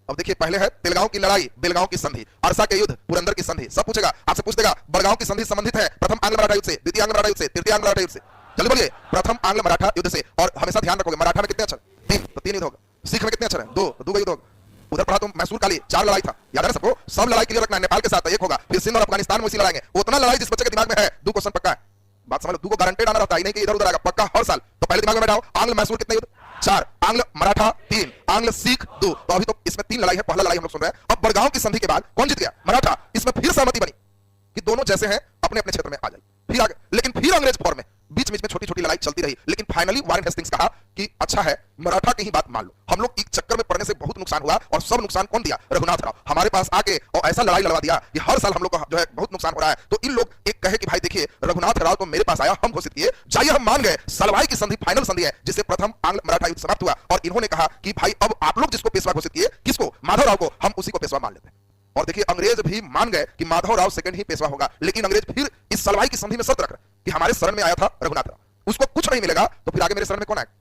अब देखिए पहले है तेलगांव की लड़ाई, बेलगांव की संधि, अरसा के युद्ध, पुरंदर की संधि। सब पूछेगा, आपसे पूछ देगा बड़गांव की संधि संबंधित है प्रथम आंग्ल मराठा युद्ध से, द्वितीय आंग्ल मराठा युद्ध से, तृतीय आंग्ल मराठा युद्ध से। जल्दी बोलिए, प्रथम आंग्ल मराठा युद्ध से। और हमेशा ध्यान रखोगे मराठा में कितने अक्षर, 3, तो 3 युद्ध होगा। सिख में कितने अक्षर है, 2, तो 2 का युद्ध होगा। उधर पढ़ा तुम मैसूर काली 4 लड़ाई था, याद है सबको, सब लड़ाई क्लियर रखना है। नेपाल के साथ एक होगा, फिर सिंध और अफगानिस्तान में उसी लड़ाएंगे। उतना लड़ाई जिस बच्चे के दिमाग में है, 2 क्वेश्चन पक्का है, बात समझ लो, 2 को गारंटेड आना रहता है, नहीं कि इधर उधर आएगा, पक्का हर साल। तो पहले दिमाग में बैठाओ, आंग्ल मैसूर कितने युद्ध, 4, आंग्ल मराठा 3, आंग्ल सिख 2। तो अभी तो इसमें 3 लड़ाई है, पहला लड़ाई हम लोग सुन रहे हैं। अब बड़गांव की संधि के बाद कौन जीत गया? मराठा। इसमें फिर सहमति बनी कि दोनों जैसे हैं अपने अपने क्षेत्र में आ जाए, फिर आगे। लेकिन फिर अंग्रेज फॉर में बीच बीच में छोटी छोटी लड़ाई चलती रही, लेकिन फाइनली वारेन हेस्टिंग्स कहा कि अच्छा है मराठा की ही बात मान लो। हम लोग एक चक्कर में पड़ने से बहुत नुकसान हुआ, और सब नुकसान कौन दिया? रघुनाथ राव हमारे पास आके और ऐसा लड़ाई लड़वा दिया कि हर साल हम लोग को जो है बहुत नुकसान हो रहा है। तो इन लोग एक कहे कि भाई देखिए रघुनाथ राव तो मेरे पास आया, हम घोषित किए, जाइए हम मान गए। सलवाई की संधि फाइनल संधि है जिससे प्रथम आंग्ल मराठा युद्ध समाप्त हुआ, और इन्होंने कहा कि भाई अब आप लोग जिसको पेशवा घोषित किए, किसको? माधवराव को, हम उसी को पेशवा मान लेते हैं। और देखिए अंग्रेज भी मान गए कि माधवराव सेकंड ही पेशवा होगा, लेकिन अंग्रेज फिर इस सलवाई की संधि में शर्त रख रहे कि हमारे शरण में आया था रघुनाथ राव, उसको कुछ नहीं मिलेगा तो फिर आगे मेरे शरण में कौन आएगा?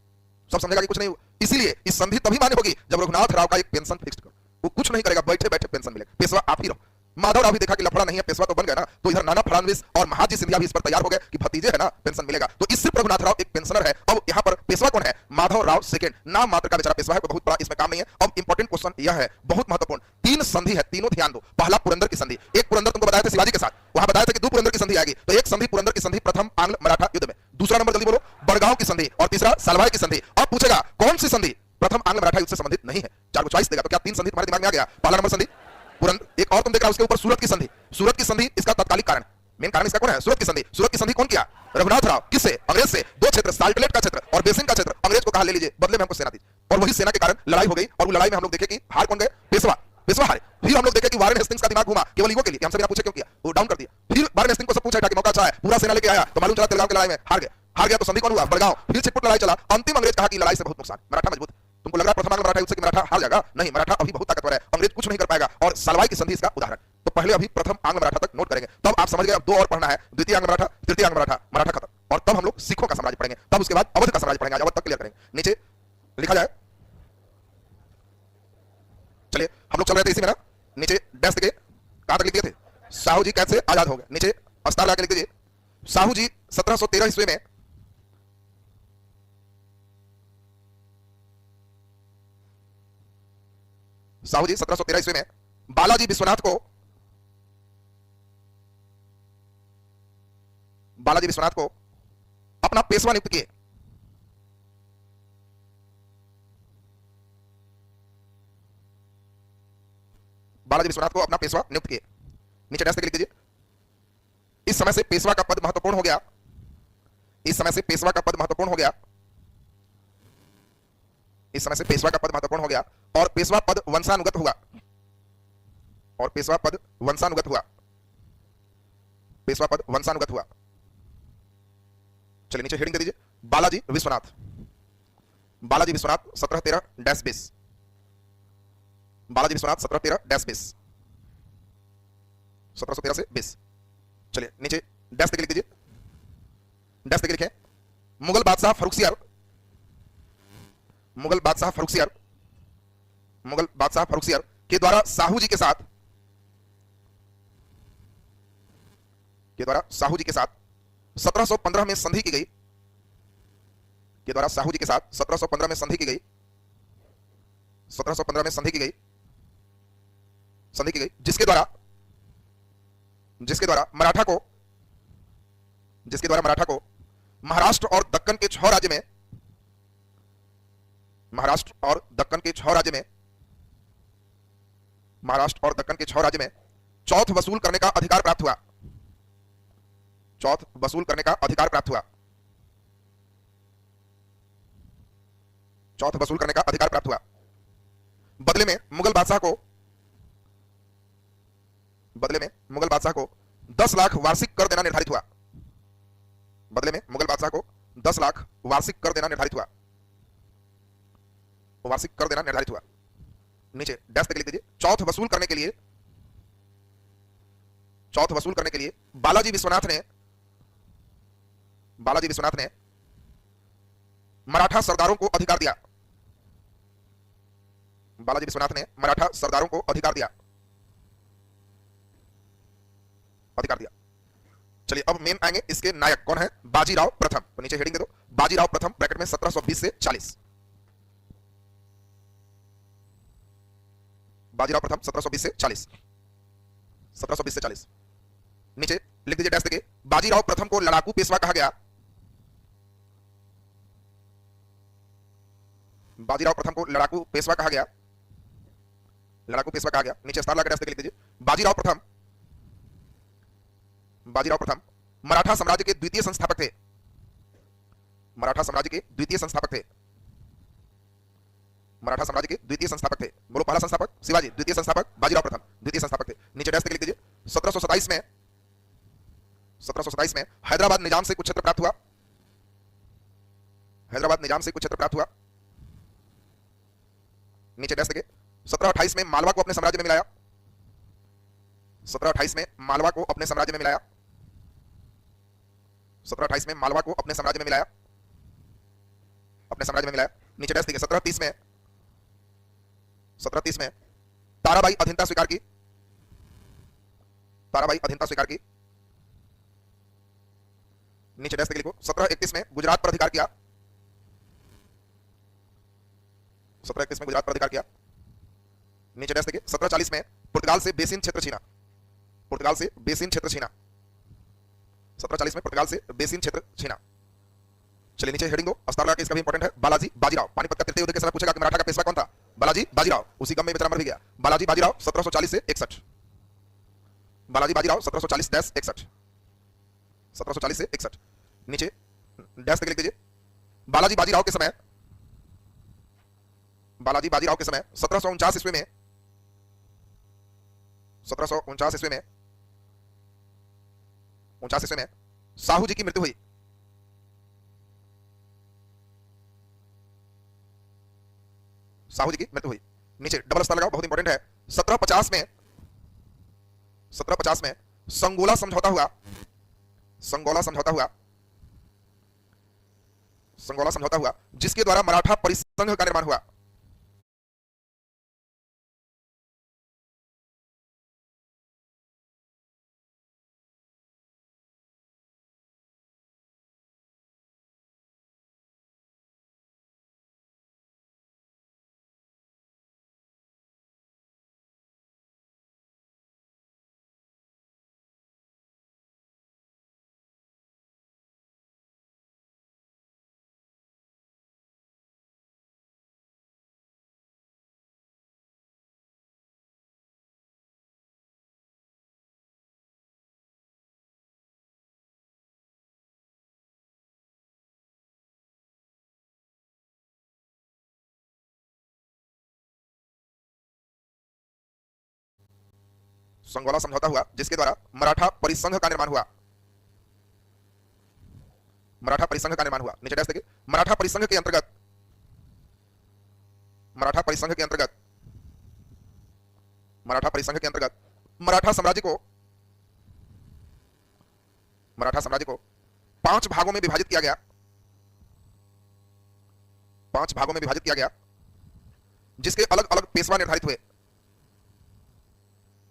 सब समझेगा कि कुछ नहीं। इसीलिए इस संधि तभी मान्य होगी जब रघुनाथ राव का एक पेंशन फिक्स्ड करो, वो कुछ नहीं करेगा, बैठे बैठे पेंशन मिलेगा, पेशवा आप ही रहो। माधवराव भी देखा कि लफड़ा नहीं है, पेशवा तो बन गया ना, तो इधर नाना फडणवीस और महाजी सिंधिया भी इस पर तैयार हो गए कि भतीजे है ना पेंशन मिलेगा। तो इससे रघुनाथ राव एक पेंशनर है। अब यहाँ पर पेशवा कौन है? माधवराव सेकंड, नाम मात्र का बेचारा पेशवा है, बहुत बड़ा इसमें काम नहीं है। अब इंपॉर्टेंट क्वेश्चन यह है, बहुत महत्वपूर्ण, 3 संधि है, तीनों ध्यान दो। पहला पुरंदर की संधि, एक पुरंदर तुमको बताया था शिवाजी के साथ, वहां बताया था कि 2 पुरंदर की संधि आएगी, तो एक संधि पुरंदर की संधि प्रथम आंग्ल मराठा युद्ध में। दूसरा नंबर जल्दी बोलो, बड़गांव की संधि, और तीसरा सलवाई की संधि। अब पूछेगा कौन सी संधि प्रथम आंग्ल मराठा युद्ध से संबंधित नहीं है? 4 को चॉइस देगा, तो क्या 3 संधि तुम्हारे दिमाग में आ गया? पहला नंबर संधि पुरंदर, एक और तुम देख रहा हो उसके ऊपर सूरत की संधि। सूरत की संधि इसका तत्कालिक कारण, मेन कारण इसका कौन है? सूरत की संधि। सूरत की संधि कौन किया? रघुनाथ राव। किससे? अंग्रेज से। 2 क्षेत्र, साल्टलेट का क्षेत्र और बेसिन का क्षेत्र, अंग्रेज को कहा ले लीजिए, बदले में हमको सेना दीजिए, और वही सेना के कारण लड़ाई हो गई, और वो लड़ाई में हम लोग देखे कि हार कौन गए? पेशवा, पेशवा हारे। फिर हम लोग देखे कि वारेन हेस्टिंग्स का दिमाग घुमा केवल ईगो के लिए, हमसे बिना पूछे क्यों किया, वो डाउन कर दिया। फिर वारेन हेस्टिंग्स को सब पूछा कि मौका अच्छा है, पूरा सेना लेके आया, तो मालूम चला तेलगांव की लड़ाई में हार गया। हार गया तो संधि कौन हुआ? बड़गांव। फिर छिटपुट लड़ाई चला, अंतिम अंग्रेज कहा कि लड़ाई से बहुत नुकसान, मराठा मजबूत। तुमको लग रहा है प्रथम आंग्ल मराठा युद्ध से कि मराठा हार जाएगा? नहीं, मराठा अभी बहुत ताकतवर है, अंग्रेज कुछ नहीं कर पाएगा। और सलवाई की संधि इसका उदाहरण। तो पहले अभी प्रथम आंग्ल मराठा तक नोट करेंगे, तब आप समझ गए। अब 2 और पढ़ना है, द्वितीय आंग्ल मराठा, तृतीय आंग्ल मराठा, मराठा खत्म, और तब हम लोग सिखों का साम्राज्य पढ़ेंगे, तब उसके बाद अवध का साम्राज्य पढ़ेंगे। अवध तक क्लियर करेंगे। नीचे लिखा जाए, चलिए हम लोग चल रहे थे इसी में ना, नीचे डैश के कहां तक लिख दिए थे? साहू जी कैद से आजाद हो गए। नीचे अस्तार लगा के लिख दीजिए, साहू जी 1713 ईस्वी में साहू जी 1713 ईस्वी में बालाजी विश्वनाथ को अपना पेशवा नियुक्त किए। बालाजी विश्वनाथ को अपना पेशवा नियुक्त किए। नीचे डैश लिख दीजिए, इस समय से पेशवा का पद महत्वपूर्ण हो गया। इस समय से पेशवा का पद महत्वपूर्ण हो गया। इस समय से पेशवा का पद महत्वपूर्ण हो गया, और पेशवा पद वंशानुगत हुआ। और पेशवा पद वंशानुगत हुआ। पेशवा पद वंशानुगत हुआ। चलिए नीचे हेडिंग दे दीजिए, बालाजी विश्वनाथ। बालाजी विश्वनाथ 1713-20। बालाजी विश्वनाथ 1713-20, 1713 से 20। चलिए नीचे डैश लिख दीजिए, डैश लिखे, मुगल बादशाह फर्रुखसियार, मुगल बादशाह फर्रुखसियार, मुगल बादशाह फर्रुखसियार के द्वारा साहू जी के साथ, के द्वारा साहू जी के साथ 1715 में संधि की गई। के द्वारा साहू जी के साथ 1715 में संधि की गई। 1715 में संधि की गई, संधि की गई, जिसके द्वारा मराठा को, जिसके द्वारा मराठा को महाराष्ट्र और दक्कन के 6 राज्य में, महाराष्ट्र और दक्कन के 6 राज्य में, महाराष्ट्र और दक्कन के 6 राज्य में चौथ वसूल करने का अधिकार प्राप्त हुआ। चौथ वसूल करने का अधिकार प्राप्त हुआ। चौथ वसूल करने का अधिकार प्राप्त हुआ। बदले में मुगल बादशाह को, बदले में मुगल बादशाह को 10 लाख वार्षिक कर देना निर्धारित हुआ। बदले में मुगल बादशाह को 10 लाख वार्षिक कर देना निर्धारित हुआ। वार्षिक कर देना निर्धारित हुआ। नीचे डैश लिख दीजिए, चौथ वसूल करने के लिए, चौथ वसूल करने के लिए बालाजी विश्वनाथ ने, बालाजी विश्वनाथ ने मराठा सरदारों को अधिकार दिया। बालाजी विश्वनाथ ने मराठा सरदारों को अधिकार दिया, अधिकार दिया। चलिए अब मेन आएंगे, इसके नायक कौन है? बाजीराव प्रथम। तो नीचे हेडिंग दे दो, बाजीराव प्रथम ब्रैकेट में 1720 से 40। बाजीराव प्रथम 1720 से 40, 1720 से 40। नीचे लिख दीजिए डैश देके, बाजीराव प्रथम को लड़ाकू पेशवा कहा गया। बाजीराव प्रथम को लड़ाकू पेशवा कहा गया, लड़ाकू पेशवा कहा गया। नीचे स्टार लगा के लिख दीजिए। बाजीराव प्रथम, बाजीराव प्रथम मराठा साम्राज्य के द्वितीय संस्थापक थे, मराठा साम्राज्य के द्वितीय संस्थापक थे, मराठा साम्राज्य के द्वितीय संस्थापक थे। बोलो पहला संस्थापक शिवाजी, द्वितीय संस्थापक बाजीराव प्रथम, द्वितीय संस्थापक थे। नीचे डैश लिख दीजिए। 1727 में, 1727 में हैदराबाद निजाम से कुछ क्षेत्र प्राप्त हुआ, हैदराबाद निजाम से कुछ क्षेत्र प्राप्त हुआ। नीचे डैश लिखिए। 1728 में मालवा को अपने साम्राज्य में मिलाया, 1728 में मालवा को अपने साम्राज्य में मिलाया, 1728 में मालवा को अपने साम्राज्य में मिलाया, अपने साम्राज्य में मिलाया। नीचे डैश लिखिए। 1730 में, 1730 में ताराबाई अधीनता स्वीकार की, ताराबाई अधीनता स्वीकार की। नीचे डैश लिखो। 1731 में गुजरात पर अधिकार किया, 1731 में गुजरात पर अधिकार किया। नीचे डैश लिखिए। 1740 में पुर्तगाल से बेसिन क्षेत्र छीना, पुर्तगाल से बेसिन क्षेत्र छीना, 1740 में पुर्तगाल से बेसिन क्षेत्र छीना। चलिए नीचे हेडिंग दो, स्टार लगा के, इसका भी इंपॉर्टेंट है। बालाजी बाजीराव, पानीपत का तृतीय युद्ध के समय पूछेगा कि मराठा का पेशवा कौन था? बालाजी बाजीराव। उसी गम में बेचारा मर भी गया। बालाजी बाजीराव 1740 से 61, बालाजी बाजीराव 1740-61, 1740 से 61। नीचे डैश लिख दीजिए। बालाजी बाजीराव के समय, बालाजी बाजीराव के समय 1749 ईस्वी में, 1749 ईस्वी में, 49 ईस्वी में साहू जी की मृत्यु हुई, साहू जी की मृत्यु हुई। नीचे डबल स्टार लगाओ, बहुत इंपॉर्टेंट है। 1750 में, 1750 में संगोला समझौता हुआ, संगोला समझौता हुआ, संगोला समझौता हुआ, जिसके द्वारा मराठा परिसंघ का निर्माण हुआ। संगोला समझौता हुआ जिसके द्वारा मराठा परिसंघ का निर्माण हुआ, मराठा परिसंघ का निर्माण हुआ। नीचे डैश देखिए। मराठा परिसंघ के अंतर्गत, मराठा परिसंघ के अंतर्गत, मराठा परिसंघ के अंतर्गत मराठा साम्राज्य को, मराठा साम्राज्य को 5 भागों में विभाजित किया गया, 5 भागों में विभाजित किया गया, जिसके अलग अलग पेशवा निर्धारित हुए,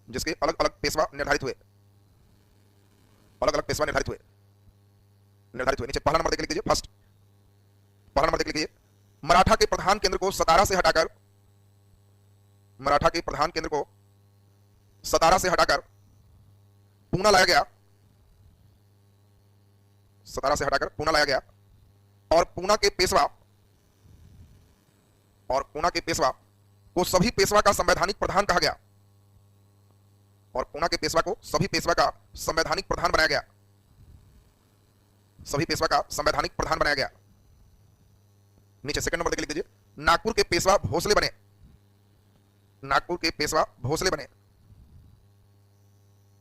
जिसके अलग अलग पेशवा निर्धारित हुए, अलग अलग पेशवा निर्धारित हुए, निर्धारित हुए। नीचे पहला नंबर देख लीजिए। फर्स्ट पहला नंबर देख लीजिए। मराठा के प्रधान केंद्र को सतारा से हटाकर, मराठा के प्रधान केंद्र को सतारा से हटाकर पूना लाया गया, सतारा से हटाकर पूना लाया गया, और पूना के पेशवा, और पूना के पेशवा को सभी पेशवा का संवैधानिक प्रधान कहा गया, और पूना के पेशवा को सभी पेशवा का संवैधानिक प्रधान बनाया गया, सभी पेशवा का संवैधानिक प्रधान बनाया गया। नीचे सेकंड नंबर देख लिख लीजिए। नागपुर के पेशवा भोसले बने, नागपुर के पेशवा भोसले बने,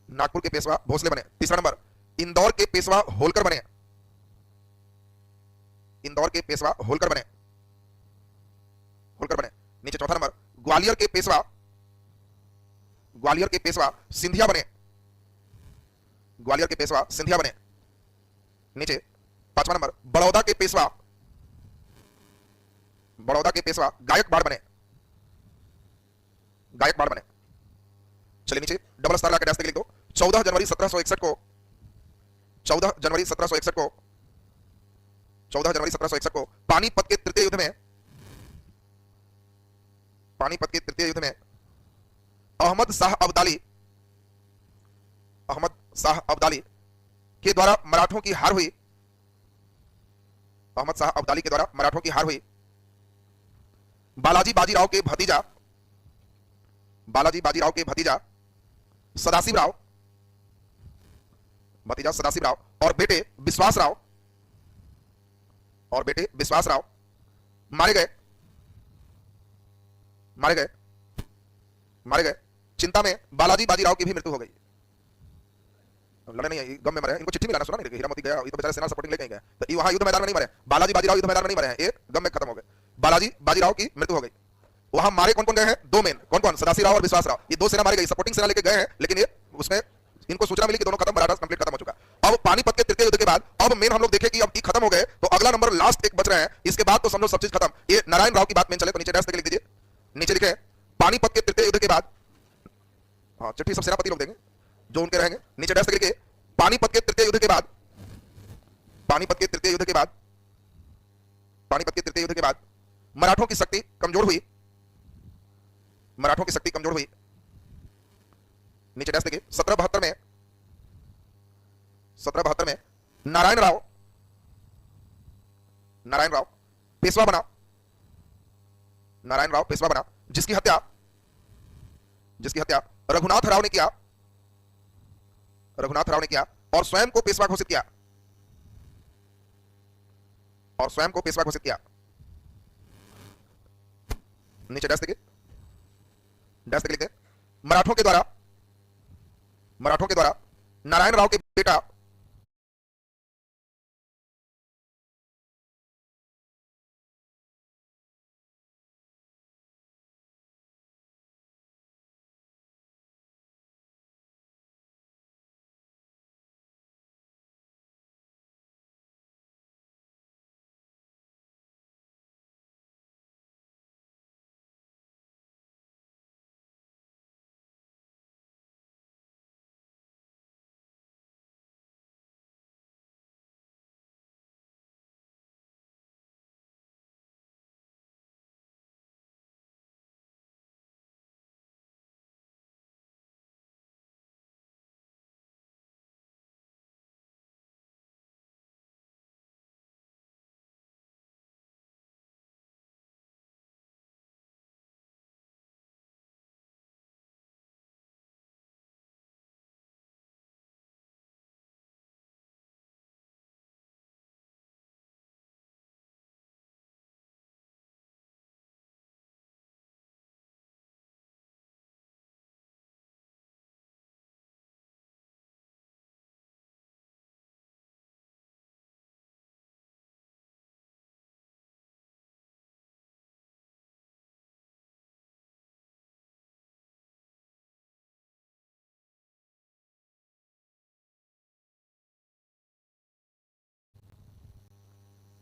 नागपुर के पेशवा भोसले बने। तीसरा नंबर इंदौर के पेशवा होलकर बने, इंदौर के पेशवा होलकर बने, होलकर बने। नीचे चौथा नंबर ग्वालियर के पेशवा, ग्वालियर के पेशवा सिंधिया बने, ग्वालियर के पेशवा सिंधिया बने। नीचे पांचवा नंबर बड़ौदा के पेशवा, बड़ौदा के पेशवा गायकवाड़ बने, गायकवाड़ बने। चलिए नीचे डबल स्टार लगा के लिख दो। 14 जनवरी 1761 को, 14 जनवरी 1761 को, 14 जनवरी 1761 को पानीपत के तृतीय युद्ध में, पानीपत के तृतीय युद्ध में अहमद शाह अब्दाली, अहमद शाह अब्दाली के द्वारा मराठों की हार हुई, अहमद शाह अब्दाली के द्वारा मराठों की हार हुई। बालाजी बाजीराव के भतीजा, बालाजी बाजीराव के भतीजा सदाशिव राव, भतीजा सदाशिव राव और बेटे विश्वास राव, और बेटे विश्वास राव मारे गए, मारे गए, मारे गए। चिंता में बालाजी बाजीराव की भी मृत्यु हो गई। लड़े नहीं है, गम में मरे। इनको चिट्ठी मिला ना, सुना नहीं? हीरा मोती गया, ये तो बेचारे सेना सपोर्टिंग लेके गए, तो ये वहां युद्ध मैदान में नहीं मरे। बालाजी बाजीराव युद्ध मैदान में नहीं मरे हैं, ये गम में खत्म हो गए। बालाजी बाजीराव की मृत्यु हो गई। वहां मारे कौन कौन गए हैं? दो मेन। कौन कौन? सदाशिव राव और विश्वास राव। ये दो सेना मारी गई, सपोर्टिंग सेना लेके गए हैं, लेकिन ये उसमें इनको सूचना मिली कि दोनों खत्म, मराठा कंप्लीट खत्म हो चुका। अब पानीपत के तृतीय युद्ध के बाद अब मेन हम लोग देखें कि अब ये खत्म हो गए, तो अगला नंबर लास्ट एक बच रहे हैं, इसके बाद तो समझो सब चीज खत्म। ये नारायण राव की बात में चले तो नीचे डैश करके लिख दीजिए, नीचे लिखे पानीपत के तृतीय युद्ध के बाद। हाँ, चिट्ठी सब सेनापति लोग देंगे जो उनके रहेंगे। नीचे डैश करके पानीपत के तृतीय युद्ध के बाद, पानीपत के तृतीय युद्ध के बाद, पानीपत के तृतीय युद्ध के बाद मराठों की शक्ति कमजोर हुई, मराठों की शक्ति कमजोर हुई। नीचे डैश देखिए 1772 में, 1772 में नारायण राव, नारायण राव पेशवा बना, नारायण राव पेशवा बना, जिसकी हत्या, जिसकी हत्या रघुनाथ राव ने किया, रघुनाथ राव ने किया और स्वयं को पेशवा घोषित किया, और स्वयं को पेशवा घोषित किया। नीचे डैश देखिए, डैश लिखते हैं मराठों के द्वारा, मराठों के द्वारा नारायण राव के बेटा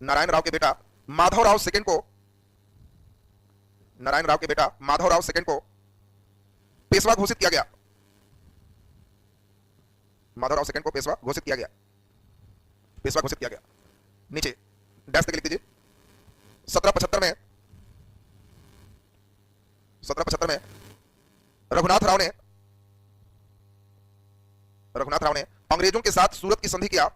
नारायण राव के बेटा माधव राव सेकंड को, नारायण राव के बेटा माधव राव सेकंड को पेशवा घोषित किया गया, माधव राव सेकंड को पेशवा घोषित किया गया, पेशवा घोषित किया गया। नीचे डैश लिख दीजिए 1775 में, 1775 में रघुनाथ राव ने, रघुनाथ राव ने अंग्रेजों के साथ सूरत की संधि किया,